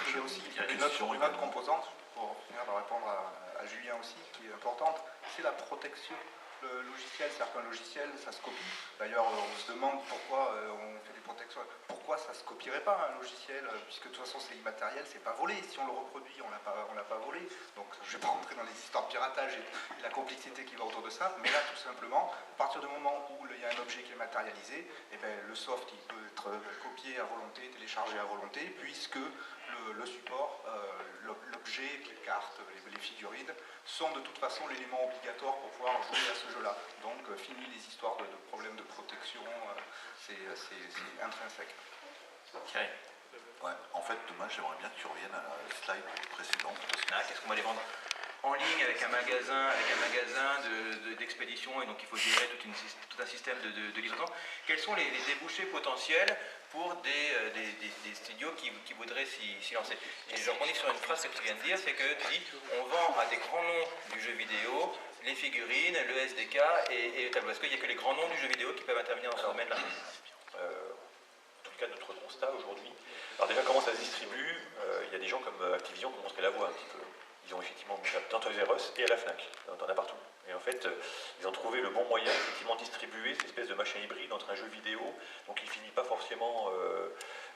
Il y a aussi une autre composante, pour finir de répondre à Julien aussi, qui est importante, c'est la protection. Le logiciel, c'est-à-dire qu'un logiciel, ça se copie. D'ailleurs, on se demande pourquoi on fait des protections. Pourquoi ça ne se copierait pas un logiciel, puisque de toute façon c'est immatériel, c'est pas volé. Si on le reproduit, on l'a pas volé. Donc je ne vais pas rentrer dans les histoires de piratage et la complexité qui va autour de ça, mais là tout simplement, à partir du moment où il y a un objet qui est matérialisé, eh bien, le soft il peut être copié à volonté, téléchargé à volonté, puisque le support, l'objet, les cartes, les figurines, sont de toute façon l'élément obligatoire pour pouvoir jouer à ce jeu-là. Donc fini les histoires de problèmes de protection, c'est intrinsèque. Okay. Ouais, en fait, demain, j'aimerais bien que tu reviennes à la slide précédente. Qu'est-ce qu'on va les vendre en ligne avec un magasin d'expédition, et donc il faut gérer tout un système de livraison. Quels sont les débouchés potentiels pour des studios qui voudraient s'y lancer? Et je rebondis sur une phrase que tu viens de dire, c'est que tu dis on vend à des grands noms du jeu vidéo les figurines, le SDK et le tableau. Est-ce qu'il n'y a que les grands noms du jeu vidéo qui peuvent intervenir dans ce domaine-là? En tout cas, notre constat aujourd'hui. Alors déjà, comment ça se distribue? Il y a des gens comme Activision qui ont montré la voie un petit peu. Ils ont effectivement mis ça dans Toys R Us et à la Fnac, t'en as partout. Et en fait, ils ont trouvé le bon moyen effectivement de distribuer cette espèce de machin hybride entre un jeu vidéo, donc il finit pas forcément,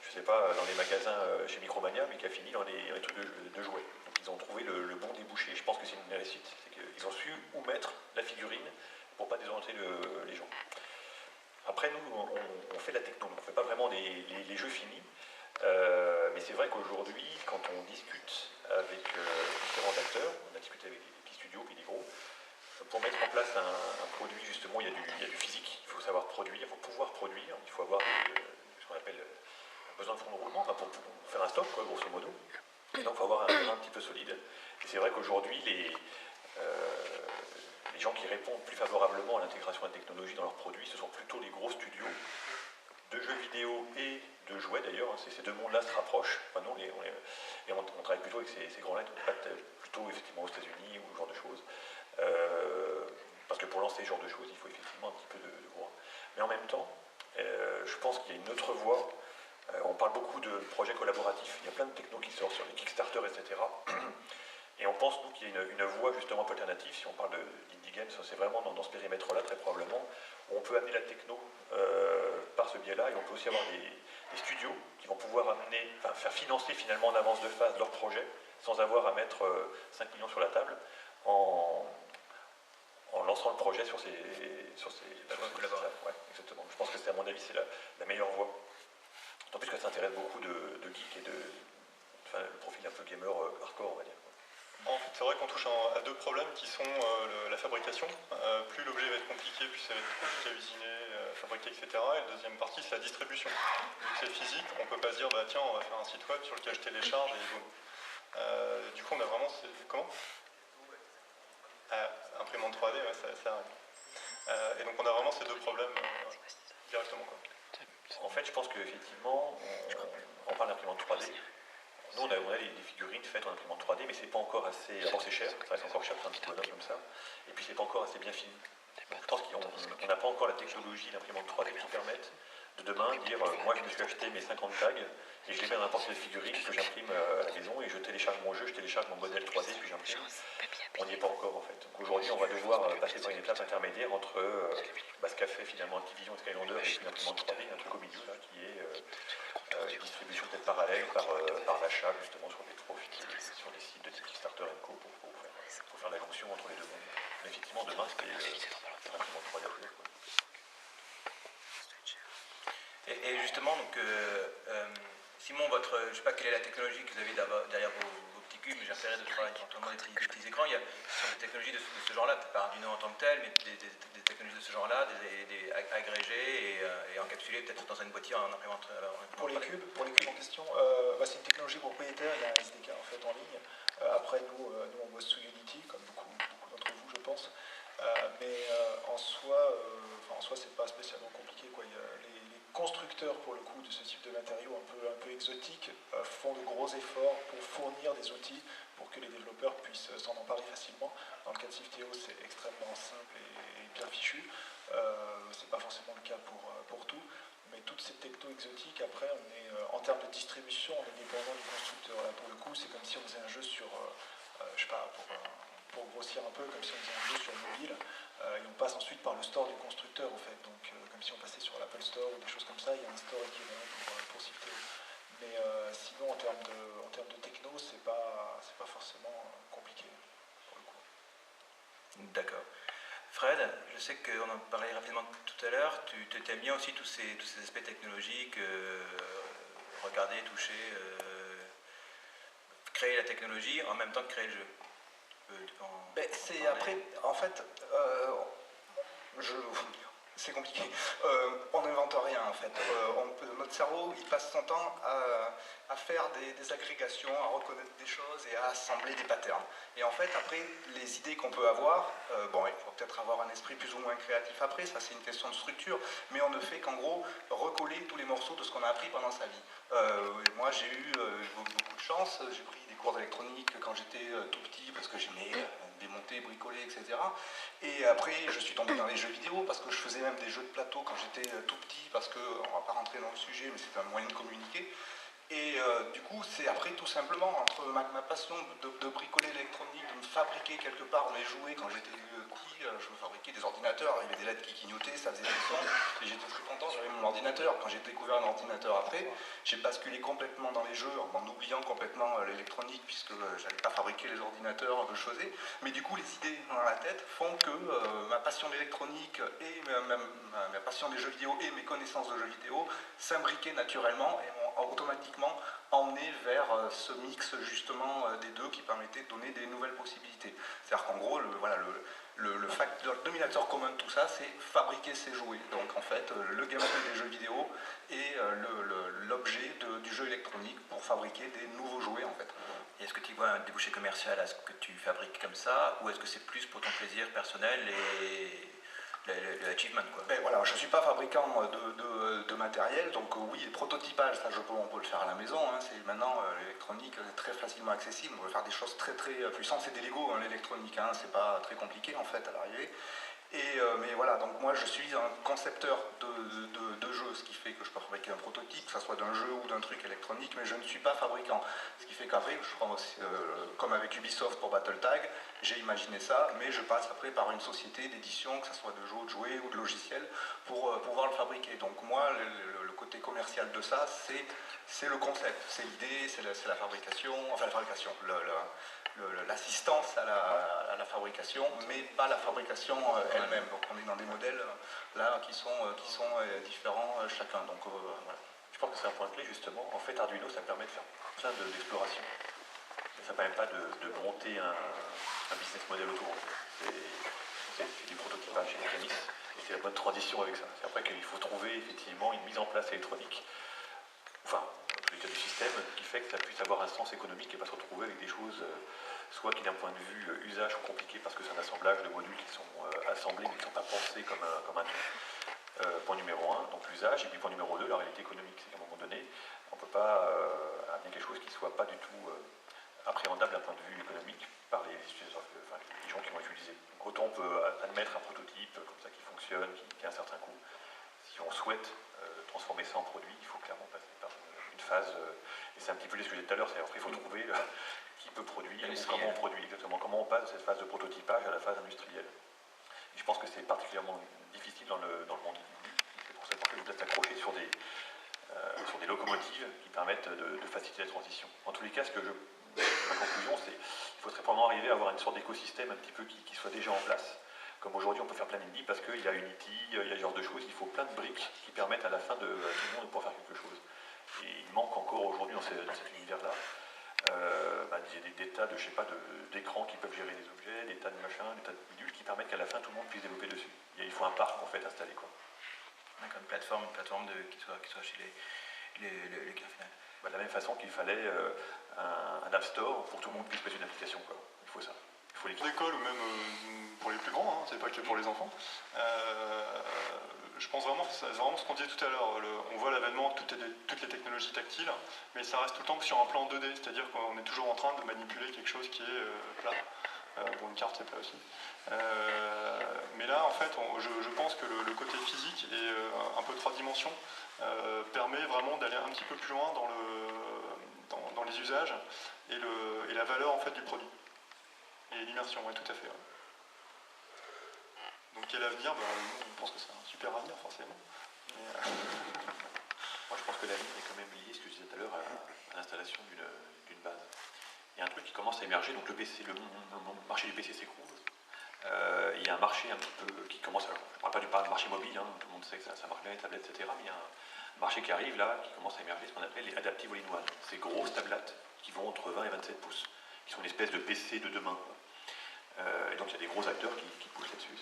je sais pas, dans les magasins chez Micromania, mais qui a fini dans les trucs de jouets. Donc ils ont trouvé le bon débouché. Je pense que c'est une réussite, c'est qu'ils ont su où mettre la figurine pour pas désorienter les gens. Après, nous, on fait de la techno, on ne fait pas vraiment les jeux finis. Mais c'est vrai qu'aujourd'hui, quand on discute avec différents acteurs, on a discuté avec des petits studios puis des gros, pour mettre en place un produit, justement, il y a du physique, il faut savoir produire, il faut pouvoir produire, il faut avoir ce qu'on appelle un besoin de fonds de roulement pour faire un stock, quoi, grosso modo. Et donc il faut avoir un besoin un petit peu solide. Et c'est vrai qu'aujourd'hui, les gens qui répondent plus favorablement à l'intégration de la technologie dans leurs produits, ce sont plutôt les gros studios de jeux vidéo et de jouets d'ailleurs. Ces deux mondes-là se rapprochent. Enfin, nous, on travaille plutôt avec ces grands-là, plutôt effectivement aux États-Unis ou ce genre de choses. Parce que pour lancer ce genre de choses, il faut effectivement un petit peu de gros. Mais en même temps, je pense qu'il y a une autre voie. On parle beaucoup de projets collaboratifs. Il y a plein de technos qui sortent sur les Kickstarter, etc. Et on pense, nous, qu'il y a une voie justement alternative. Si on parle d'indie games, c'est vraiment dans ce périmètre-là, très probablement, où on peut amener la techno par ce biais-là, et on peut aussi avoir des studios qui vont pouvoir faire financer finalement en avance de phase leur projet, sans avoir à mettre 5 millions sur la table, en lançant le projet sur ces collaborateurs. Ouais, exactement. Je pense que à mon avis, c'est la meilleure voie. D'autant plus que ça intéresse beaucoup de geeks et le profil un peu gamer hardcore, on va dire. En fait, c'est vrai qu'on touche à deux problèmes qui sont la fabrication. Plus l'objet va être compliqué, plus ça va être compliqué à usiner, fabriquer, etc. Et la deuxième partie, c'est la distribution. Vu que c'est physique, on ne peut pas se dire, bah, tiens, on va faire un site web sur lequel je télécharge et boum. Du coup, on a vraiment... Comment imprimante 3D, ouais, ça arrive. Et donc, on a vraiment ces deux problèmes directement, quoi. En fait, je pense qu'effectivement, on parle d'imprimante 3D. Nous, on a des figurines faites en imprimante 3D, mais c'est pas encore assez... D'abord, c'est cher, ça reste encore cher pour un petit bonhomme comme ça. Et puis, c'est pas encore assez bien fini. Je pense qu'on n'a pas encore la technologie d'imprimante 3D qui permette de demain dire moi, je me suis acheté mes 50 tags et je les mets dans n'importe quelle figurine que j'imprime à la maison et je télécharge mon jeu, je télécharge mon modèle 3D puis j'imprime. On n'y est pas encore, en fait. Donc aujourd'hui, on va devoir passer par une étape intermédiaire entre ce qu'a fait finalement Activision et Skylander avec une imprimante 3D, un truc au milieu là, qui est une distribution peut-être parallèle par l'achat justement sur des profils, sur des sites de type Kickstarter et Co pour faire la jonction entre les deux mondes. Mais effectivement, demain, c'est l'imprimante 3D. Et justement, donc, Simon, je ne sais pas quelle est la technologie que vous avez derrière vos petits cubes, mais j'ai repéré de travailler éventuellement des petits écrans. Il y a des technologies de ce genre-là, peut-être pas Arduino en tant que tel, mais des technologies de ce genre-là, des agrégés et les encapsuler peut-être dans une boîtière en imprimante. Pour les cubes en question, c'est une technologie propriétaire, il y a un SDK en fait en ligne. Après nous on bosse sous Unity, comme beaucoup d'entre vous je pense. Mais en soi c'est pas spécialement compliqué, quoi. Les constructeurs pour le coup de ce type de matériaux un peu exotiques font de gros efforts pour fournir des outils pour que les développeurs puissent s'en emparer facilement. Dans le cas de Sifteo, c'est extrêmement simple et bien fichu. C'est pas forcément le cas pour tout, mais toutes ces technos exotiques, après, on est, en termes de distribution, on est dépendant du constructeur. Là, pour le coup, c'est comme si on faisait un jeu sur, je sais pas, pour grossir un peu, comme si on faisait un jeu sur mobile, et on passe ensuite par le store du constructeur, en fait. Donc, comme si on passait sur l'Apple Store ou des choses comme ça, il y a un store équivalent pour Sifteo. Mais sinon, en termes de techno, c'est pas forcément compliqué, pour le coup. D'accord. Fred, je sais qu'on en parlait rapidement tout à l'heure, tu t'aimes bien aussi tous ces aspects technologiques, regarder, toucher, créer la technologie en même temps que créer le jeu. C'est après, en fait, c'est compliqué. On n'invente rien en fait. Notre cerveau, il passe son temps à faire des agrégations, à reconnaître des choses et à assembler des patterns. Et en fait, après, les idées qu'on peut avoir, il faut peut-être avoir un esprit plus ou moins créatif après, ça c'est une question de structure, mais on ne fait qu'en gros recoller tous les morceaux de ce qu'on a appris pendant sa vie. Moi j'ai eu beaucoup de chance, j'ai pris des cours d'électronique quand j'étais tout petit parce que j'aimais démonter, bricoler, etc. Et après, je suis tombé dans les jeux vidéo parce que je faisais même des jeux de plateau quand j'étais tout petit, parce que, on va pas rentrer dans le sujet, mais c'est un moyen de communiquer. Et du coup, c'est après tout simplement entre ma passion de bricoler l'électronique, de me fabriquer quelque part mes jouets quand j'étais petit, je me fabriquais des ordinateurs, il y avait des lettres qui clignotaient, ça faisait des sons, et j'étais très content, j'avais mon ordinateur. Quand j'ai découvert un ordinateur après, j'ai basculé complètement dans les jeux en oubliant complètement l'électronique puisque j'allais pas fabriquer les ordinateurs que je faisais. Mais du coup, les idées dans la tête font que ma passion d'électronique et ma passion des jeux vidéo et mes connaissances de jeux vidéo s'imbriquaient naturellement et m'ont automatiquement emmené vers ce mix justement des deux qui permettait de donner des nouvelles possibilités. C'est-à-dire qu'en gros, le dominateur commun de tout ça, c'est fabriquer ses jouets. Donc en fait, le gameplay des jeux vidéo est l'objet du jeu électronique pour fabriquer des nouveaux jouets en fait. Et est-ce que tu vois un débouché commercial à ce que tu fabriques comme ça, ou est-ce que c'est plus pour ton plaisir personnel et l'achievement quoi? Voilà, je ne suis pas fabricant de matériel, donc oui, le prototypage, ça on peut le faire à la maison, hein, c'est maintenant l'électronique est très facilement accessible, on peut faire des choses très très puissantes, c'est des Lego hein, l'électronique, hein, c'est pas très compliqué en fait à l'arrivée. Mais voilà, donc moi je suis un concepteur de jeux, ce qui fait que je peux fabriquer un prototype, que ce soit d'un jeu ou d'un truc électronique, mais je ne suis pas fabricant. Ce qui fait qu'après, je prends aussi, comme avec Ubisoft pour BattleTag, j'ai imaginé ça, mais je passe après par une société d'édition, que ce soit de jeux, de jouets ou de logiciels, pour pouvoir le fabriquer. Donc moi, le côté commercial de ça, c'est le concept, c'est l'idée, c'est la fabrication, enfin la fabrication, l'assistance à la fabrication, mais pas la fabrication elle-même. Donc on est dans des modèles là qui sont différents chacun. Donc voilà. Je pense que c'est un point clé justement. En fait, Arduino, ça permet de faire plein d'explorations. Ça ne permet pas de monter un business model autour. C'est du prototypage chez mécanisme. Et c'est la bonne transition avec ça. C'est après qu'il faut trouver effectivement une mise en place électronique, enfin, en tous les cas du système, qui fait que ça puisse avoir un sens économique et pas se retrouver avec des choses soit qui d'un point de vue usage sont compliquées parce que c'est un assemblage de modules qui sont assemblés mais qui ne sont pas pensés comme un tout. Point numéro 1, donc l'usage, et puis point numéro 2, la réalité économique. C'est qu'à un moment donné, on ne peut pas amener quelque chose qui ne soit pas du tout appréhendable d'un point de vue économique par les utilisateurs, les gens qui vont utiliser. Donc autant on peut admettre un prototype comme ça qui fonctionne, qui a un certain coût. Si on souhaite transformer ça en produit, il faut clairement passer par une phase, et c'est un petit peu ce que j'ai dit tout à l'heure, c'est-à-dire qu'il faut trouver qui peut produire, ou comment on produit exactement, comment on passe de cette phase de prototypage à la phase industrielle. Et je pense que c'est particulièrement difficile dans le monde du. C'est pour ça que je voudrais s'accrocher sur des locomotives qui permettent de faciliter la transition. En tous les cas, ma conclusion, c'est qu'il faut très probablement arriver à avoir une sorte d'écosystème un petit peu qui soit déjà en place. Comme aujourd'hui, on peut faire plein d'indie parce qu'il y a Unity, il y a ce genre de choses, il faut plein de briques qui permettent à la fin de tout le monde de pouvoir faire quelque chose. Et il manque encore aujourd'hui dans cet univers-là des tas de, je sais pas, d'écrans qui peuvent gérer des objets, des tas de machins, des tas de modules qui permettent qu'à la fin tout le monde puisse développer dessus. Et il faut un parc en fait installé quoi. D'accord, une plateforme qui soit chez les clients finaux. De la même façon qu'il fallait un App Store pour que tout le monde puisse mettre une application, quoi. Il faut ça. Il faut l'équipe. L'école ou même pour les plus grands, hein, c'est pas que pour les enfants. Je pense vraiment que c'est vraiment ce qu'on disait tout à l'heure. On voit l'avènement de toutes les technologies tactiles, mais ça reste tout le temps que sur un plan 2D, c'est-à-dire qu'on est toujours en train de manipuler quelque chose qui est plat. Bon, une carte, c'est plat aussi. Mais là, en fait, je pense que le côté physique et un peu 3 dimensions permet vraiment d'aller un petit peu plus loin dans les usages et la valeur en fait du produit. Et l'immersion, oui, tout à fait. Ouais. Donc quel avenir? On pense que c'est un super avenir, forcément. Mais, Moi, je pense que l'avenir est quand même lié, ce que je disais tout à l'heure, à l'installation d'une base. Il y a un truc qui commence à émerger, donc le marché du PC s'écroule. Il y a un marché un petit peu qui commence à... Je ne parle pas du marché mobile, hein, tout le monde sait que ça marche bien, les tablettes, etc. Mais il y a un marché qui arrive là, qui commence à émerger, ce qu'on appelle les adaptive all-in-one. Ces grosses tablettes qui vont entre 20 et 27 pouces, qui sont une espèce de PC de demain. Et donc il y a des gros acteurs qui poussent là-dessus.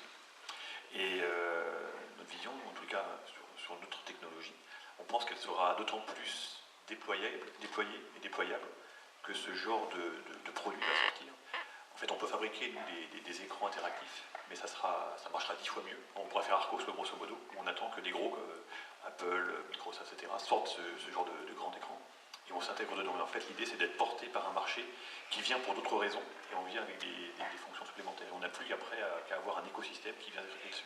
Et notre vision, en tout cas sur notre technologie, on pense qu'elle sera d'autant plus déployée et déployable que ce genre de produit va sortir. En fait, on peut fabriquer des écrans interactifs, mais ça marchera 10 fois mieux. On pourra faire Arcos, grosso modo, où on attend que des gros comme Apple, Microsoft, etc. sortent ce genre de grand écran. Et on s'intègre dedans. Et en fait, l'idée, c'est d'être porté par un marché qui vient pour d'autres raisons, et on vient avec des fonctions supplémentaires. On n'a plus après qu'à avoir un écosystème qui vient traiter dessus.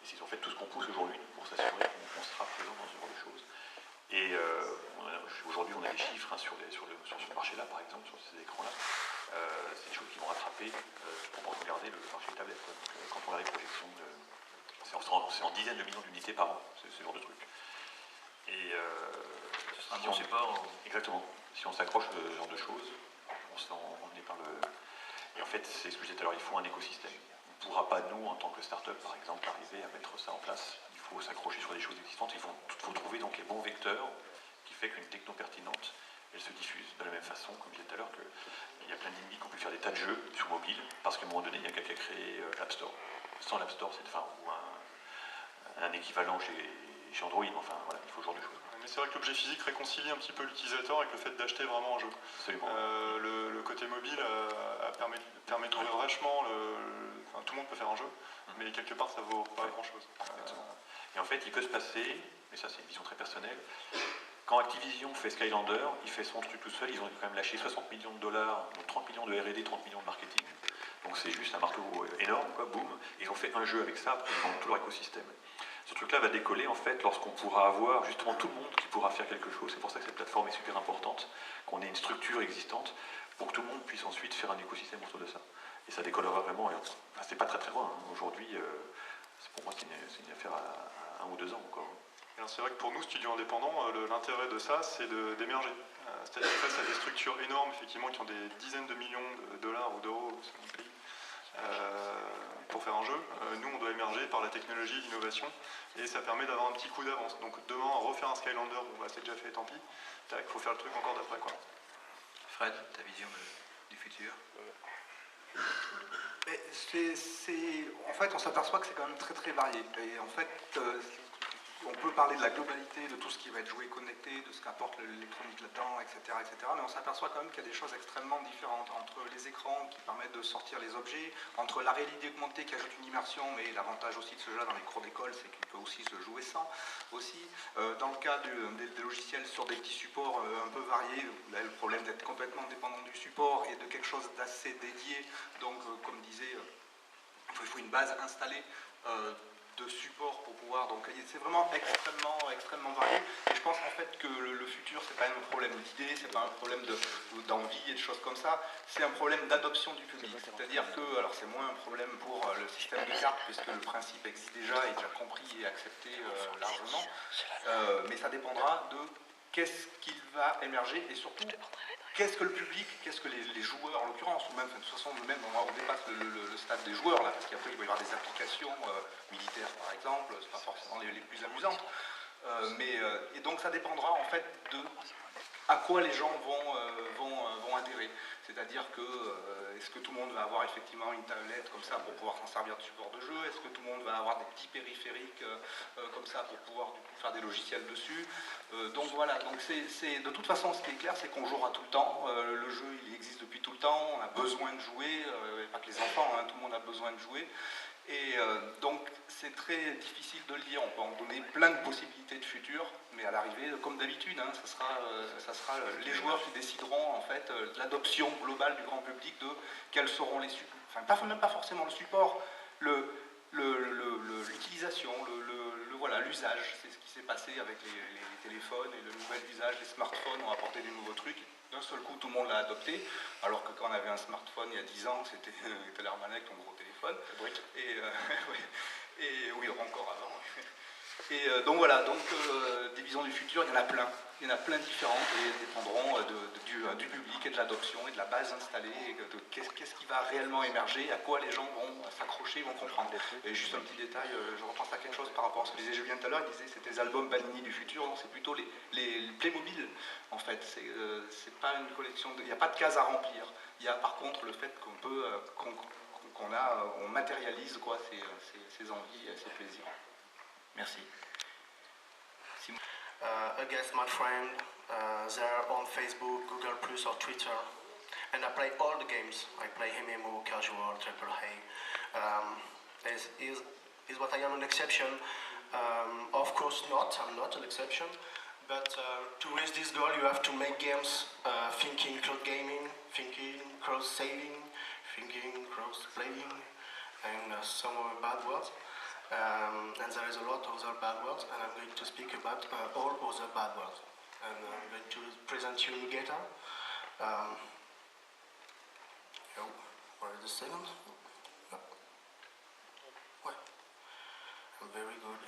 Et c'est en fait tout ce qu'on pousse aujourd'hui pour s'assurer qu'on sera présent dans ce genre de choses. Et aujourd'hui, on a des chiffres sur ce marché-là, par exemple, sur ces écrans-là. C'est des choses qui vont rattraper pour regarder le marché des tablettes. Donc, quand on a les projections, c'est en dizaines de millions d'unités par an, ce genre de truc. Et ce sera un bon support. Exactement. Si on s'accroche à ce genre de choses, on se fait emmener par le... Et en fait, c'est ce que je disais tout à l'heure, il faut un écosystème. On ne pourra pas, nous, en tant que start-up, par exemple, arriver à mettre ça en place. Il faut s'accrocher sur des choses existantes. Il faut trouver donc les bons vecteurs qui fait qu'une techno pertinente, elle se diffuse. De la même façon, comme je disais tout à l'heure, qu'il y a plein d'individus qui ont pu faire des tas de jeux sur mobile, parce qu'à un moment donné, il y a quelqu'un qui a créé l'App Store. Sans l'App Store, ou un équivalent chez Android. Enfin, voilà, il faut ce genre de choses. Mais c'est vrai que l'objet physique réconcilie un petit peu l'utilisateur avec le fait d'acheter vraiment un jeu. Absolument. Le côté mobile permet d'ouvrir vachement enfin, tout le monde peut faire un jeu, mais quelque part ça vaut pas grand-chose. Et en fait, il peut se passer, mais ça c'est une vision très personnelle, quand Activision fait Skylander, il fait son truc tout seul, ils ont quand même lâché 60 millions de dollars, donc 30 millions de R&D, 30 millions de marketing. Donc c'est juste un marteau énorme, quoi, boum. Ils ont fait un jeu avec ça, après ils vendent tout leur écosystème. Ce truc-là va décoller en fait lorsqu'on pourra avoir justement tout le monde qui pourra faire quelque chose. C'est pour ça que cette plateforme est super importante, qu'on ait une structure existante pour que tout le monde puisse ensuite faire un écosystème autour de ça. Et ça décollera vraiment. Enfin, c'est pas très très loin. Hein. Aujourd'hui, pour moi, c'est une affaire à 1 ou 2 ans encore. Alors c'est vrai que pour nous, studios indépendants, l'intérêt de ça, c'est d'émerger. C'est-à-dire face à des structures énormes, effectivement, qui ont des dizaines de millions de dollars ou d'euros selon le pays, pour faire un jeu, nous on doit émerger par la technologie, l'innovation, et ça permet d'avoir un petit coup d'avance. Donc demain, refaire un Skylander, bon bah c'est déjà fait, tant pis, il faut faire le truc encore d'après, quoi. Fred, ta vision du futur? En fait, on s'aperçoit que c'est quand même très très varié. Et en fait, on peut parler de la globalité de tout ce qui va être joué connecté, de ce qu'apporte l'électronique là-dedans, etc., mais on s'aperçoit quand même qu'il y a des choses extrêmement différentes entre les écrans qui permettent de sortir les objets, entre la réalité augmentée qui ajoute une immersion, mais l'avantage aussi de ce jeu-là dans les cours d'école, c'est qu'il peut aussi se jouer sans, aussi. Dans le cas des logiciels sur des petits supports un peu variés, là, le problème d'être complètement dépendant du support et de quelque chose d'assez dédié, donc comme disait, il faut une base installée de support pour pouvoir, donc c'est vraiment extrêmement varié, et je pense en fait que le futur c'est pas un problème d'idée, c'est pas un problème d'envie et de choses comme ça, c'est un problème d'adoption du public, c'est-à-dire que, alors c'est moins un problème pour le système de cartes, puisque le principe existe déjà, est déjà compris et accepté largement, mais ça dépendra de qu'est-ce qu'il va émerger, et surtout qu'est-ce que le public, qu'est-ce que les joueurs en l'occurrence, ou même, de toute façon, nous-mêmes, on dépasse le stade des joueurs, là, parce qu'après, il va y avoir des applications militaires, par exemple, c'est pas forcément les plus amusantes. Et donc ça dépendra en fait de à quoi les gens vont adhérer. C'est-à-dire que est-ce que tout le monde va avoir effectivement une tablette comme ça pour pouvoir s'en servir de support de jeu? Est-ce que tout le monde va avoir des petits périphériques comme ça pour pouvoir du coup, faire des logiciels dessus? Donc voilà, donc de toute façon ce qui est clair c'est qu'on jouera tout le temps. Le jeu il existe depuis tout le temps, on a besoin de jouer, pas que les enfants, hein, tout le monde a besoin de jouer. Et donc c'est très difficile de le dire, on peut en donner plein de possibilités de futur, mais à l'arrivée, comme d'habitude, hein, ça sera les joueurs qui décideront en fait de l'adoption globale du grand public de quels seront les supports, enfin même pas forcément le support, l'utilisation, voilà, l'usage, c'est ce qui s'est passé avec les téléphones et le nouvel usage, les smartphones ont apporté des nouveaux trucs. D'un seul coup, tout le monde l'a adopté, alors que quand on avait un smartphone il y a 10 ans, c'était l'armane avec ton gros téléphone. Et oui, encore avant. Et donc voilà, des visions du futur, il y en a plein. Il y en a plein différentes et elles dépendront du public et de l'adoption et de la base installée, et de qu'est-ce qui va réellement émerger, à quoi les gens vont s'accrocher, vont comprendre. Et juste un petit détail, je repense à quelque chose par rapport à ce que disait Julien tout à l'heure, il disait c'était les albums Panini du futur, non, c'est plutôt les Playmobil en fait. C'est pas une collection, il n'y a pas de cases à remplir. Il y a par contre le fait on matérialise quoi, ses envies et ses plaisirs. Merci. Against my friend, they're on Facebook, Google Plus or Twitter, and I play all the games. I play MMO, casual, AAA. Is what I am an exception? Of course not, I'm not an exception, but to reach this goal you have to make games thinking cloud gaming, thinking cross-saving, thinking cross-playing, and some other bad words. And there is a lot of other bad words, and I'm going to speak about all other bad words. And I'm going to present you Nugeta. Where is the second? No. What? I'm very good.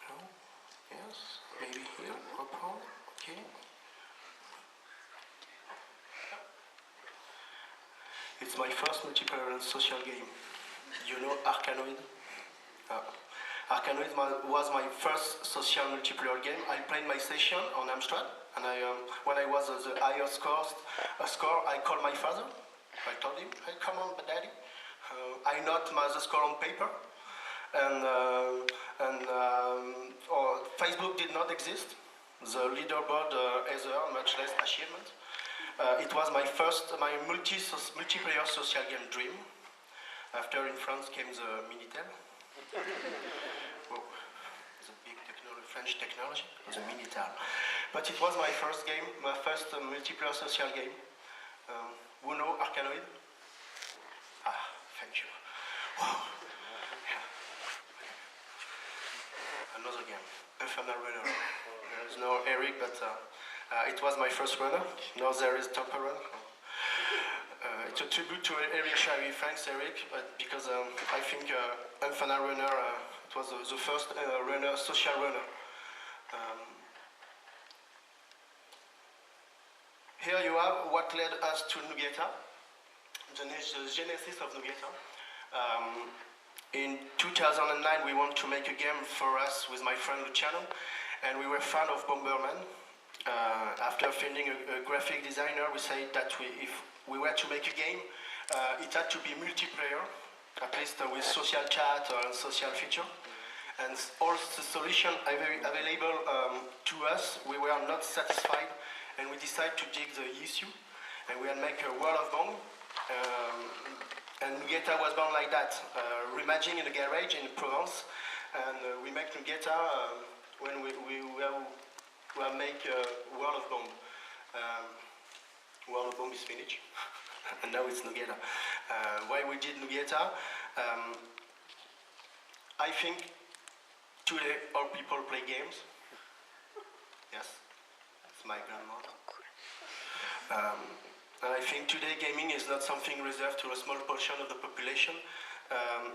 No? Yes? Maybe here? Okay. It's my first multiplayer social game. You know Arkanoid? Arkanoid was my first social multiplayer game. I played my session on Amstrad, and when I was the highest score, I called my father. I told him, hey, come on, daddy. I note the score on paper, and Facebook did not exist. The leaderboard either, much less achievement. It was my multiplayer social game dream. After in France came the Minitel. The big French technology, the Minitel. But it was my first game, my first multiplayer social game. Uno, Arkanoid. Thank you. Another game, Infernal Runner. There is no Eric, but it was my first runner. Now there is Temple Run. It's a tribute to Eric Shari. Thanks, Eric, because I think Infernal Runner it was the first social runner. Here you have what led us to Nugeta, the genesis of Nugeta. In 2009, we wanted to make a game for us with my friend Luciano, and we were fan of Bomberman. After finding a graphic designer, we said that if we were to make a game, it had to be multiplayer, at least with social chat or social feature. And all the solutions available to us, we were not satisfied, and we decided to dig the issue, and we had make a World of Bong. And Nugeta was born like that, reimagining in a garage in Provence, and we make Nugeta when we make World of Bomb. World of Bomb is finished, and now it's Nugeta. Why we did Nugeta? I think today all people play games. Yes, it's my grandmother. I think today gaming is not something reserved to a small portion of the population.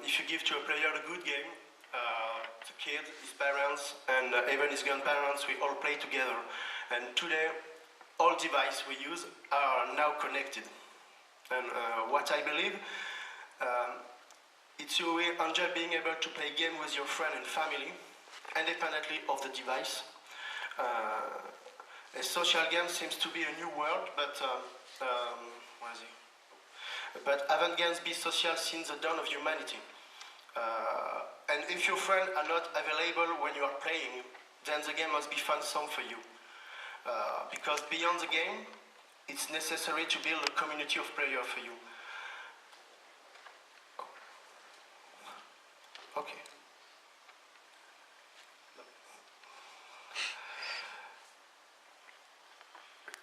If you give to a player a good game, the kid, his parents, and even his grandparents, we all play together. And today, all devices we use are now connected. And what I believe, It's you will enjoy being able to play game with your friend and family, independently of the device. A social game seems to be a new world, but what is it? But haven't games been social since the dawn of humanity? And if your friends are not available when you are playing, then the game must be fun song for you. Because beyond the game, it's necessary to build a community of players for you. Okay.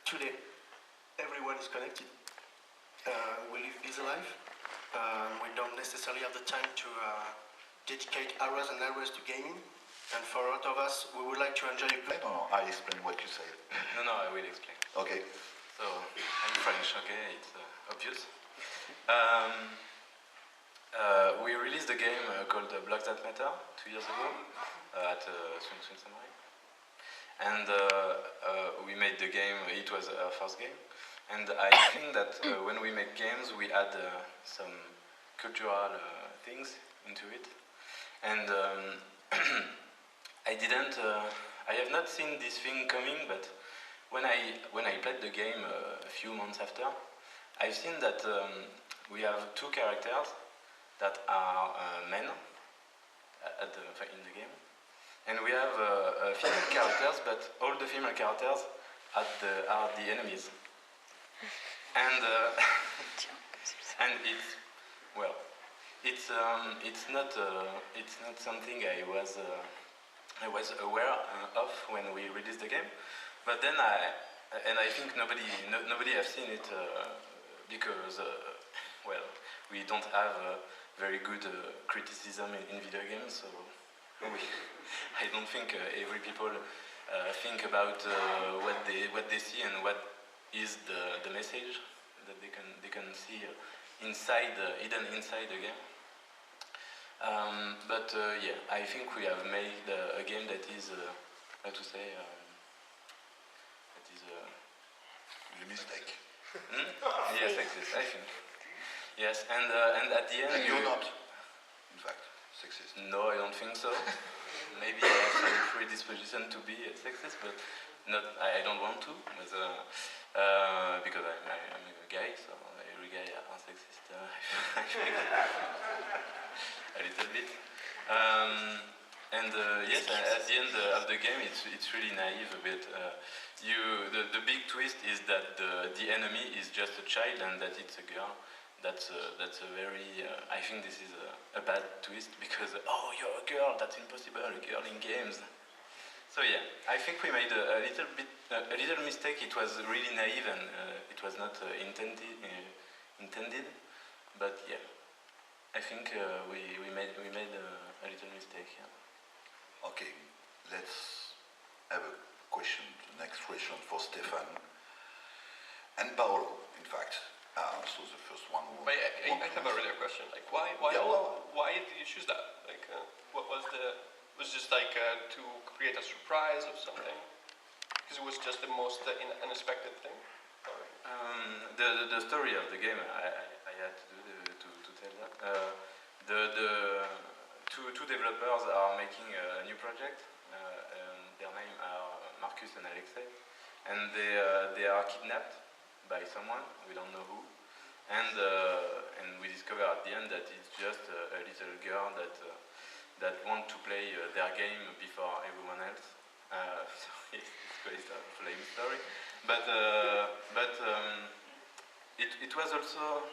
Today, everyone is connected. We live busy life. We don't necessarily have the time to dedicate hours and hours to gaming. And for a lot of us, we would like to enjoy play. No, I explain what you say. No, I will explain. Okay. So, I'm French, okay, it's obvious. We released a game called Blocks That Matter 2 years ago at Swing Samurai. And we made the game, it was our first game. And I think that when we make games, we add some cultural things into it. And I have not seen this thing coming, but when I played the game a few months after, I've seen that we have two characters that are men in the game, and we have female characters, but all the female characters are the enemies, and and it's not something I was aware of when we released the game, but then I think nobody has seen it because we don't have very good criticism in video games, so I don't think every people think about what they see and what is the message that they can see hidden inside the game. But yeah, I think we have made a game that is how to say that is a mistake. Yes, sexist, I think. Yes, and at the end you're not, in fact, sexist. No, I don't think so. Maybe I have some predisposition to be sexist, but I don't want to, but, because I'm a guy, so every guy is sexist. A little bit. Yes, at the end of the game, it's really naive a bit. The big twist is that the enemy is just a child and that it's a girl. That's a very. I think this is a bad twist because you're a girl. That's impossible. A girl in games. So yeah, I think we made a little mistake. It was really naive and it was not intended. But yeah, I think we made a little mistake. Yeah. Okay, let's have a question. The next question for Stefan and Paolo, in fact. So the first one. I have a earlier question. Like, why did you choose that? Like, what was was just like to create a surprise of something? Because it was just the most unexpected thing. The story of the game I had to do to tell that. The two developers are making a new project. Their names are Marcus and Alexei, and they are kidnapped by someone, we don't know who, and we discover at the end that it's just a little girl that wants to play their game before everyone else. So it's quite a flame story, but it was also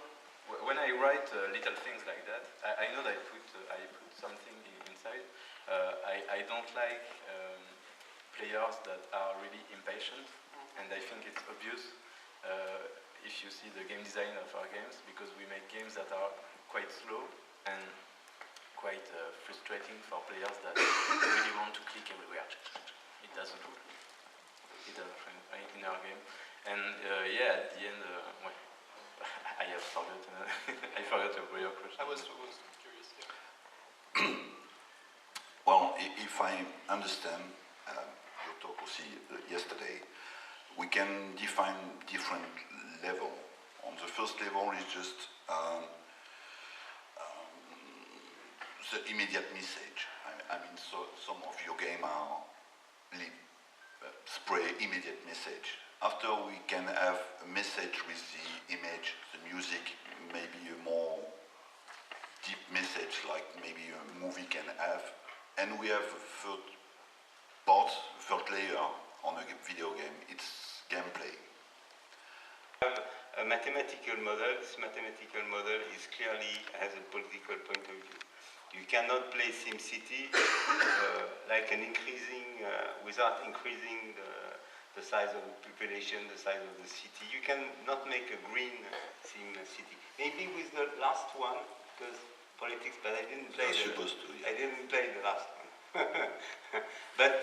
when I write little things like that. I know that I put something inside. I don't like players that are really impatient, and I think it's obvious. If you see the game design of our games, because we make games that are quite slow and quite frustrating for players that really want to click everywhere. It doesn't work. It doesn't in our game. And yeah, at the end, I have forgotten. I forgot your question. I was curious. Well, if I understand your talk also yesterday, we can define different levels. On the first level is just the immediate message. I mean, so some of your game are spray immediate message. After we can have a message with the image, the music, maybe a more deep message like maybe a movie can have. And we have a third part, third layer on a video game. It's gameplay. A mathematical model. This mathematical model is clearly has a political point of view. You cannot play SimCity like an increasing without increasing the size of the population, the size of the city. You cannot make a green SimCity. Maybe with the last one, because politics, but I didn't play. I didn't play the last one. But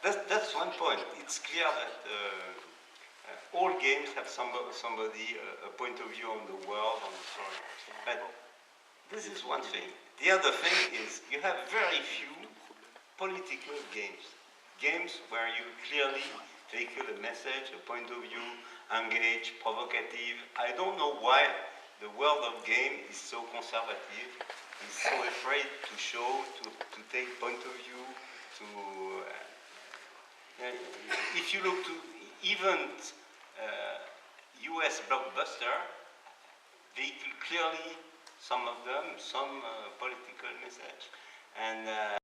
that's one point. It's clear that all games have somebody a point of view on the world, on the story. But this is one thing. The other thing is you have very few political games. Games where you clearly vehicle a message, a point of view, engage, provocative. I don't know why the world of game is so conservative, is so afraid to show, to take point of view, to... if you look to even US blockbuster, vehicle clearly some of them, some political message. And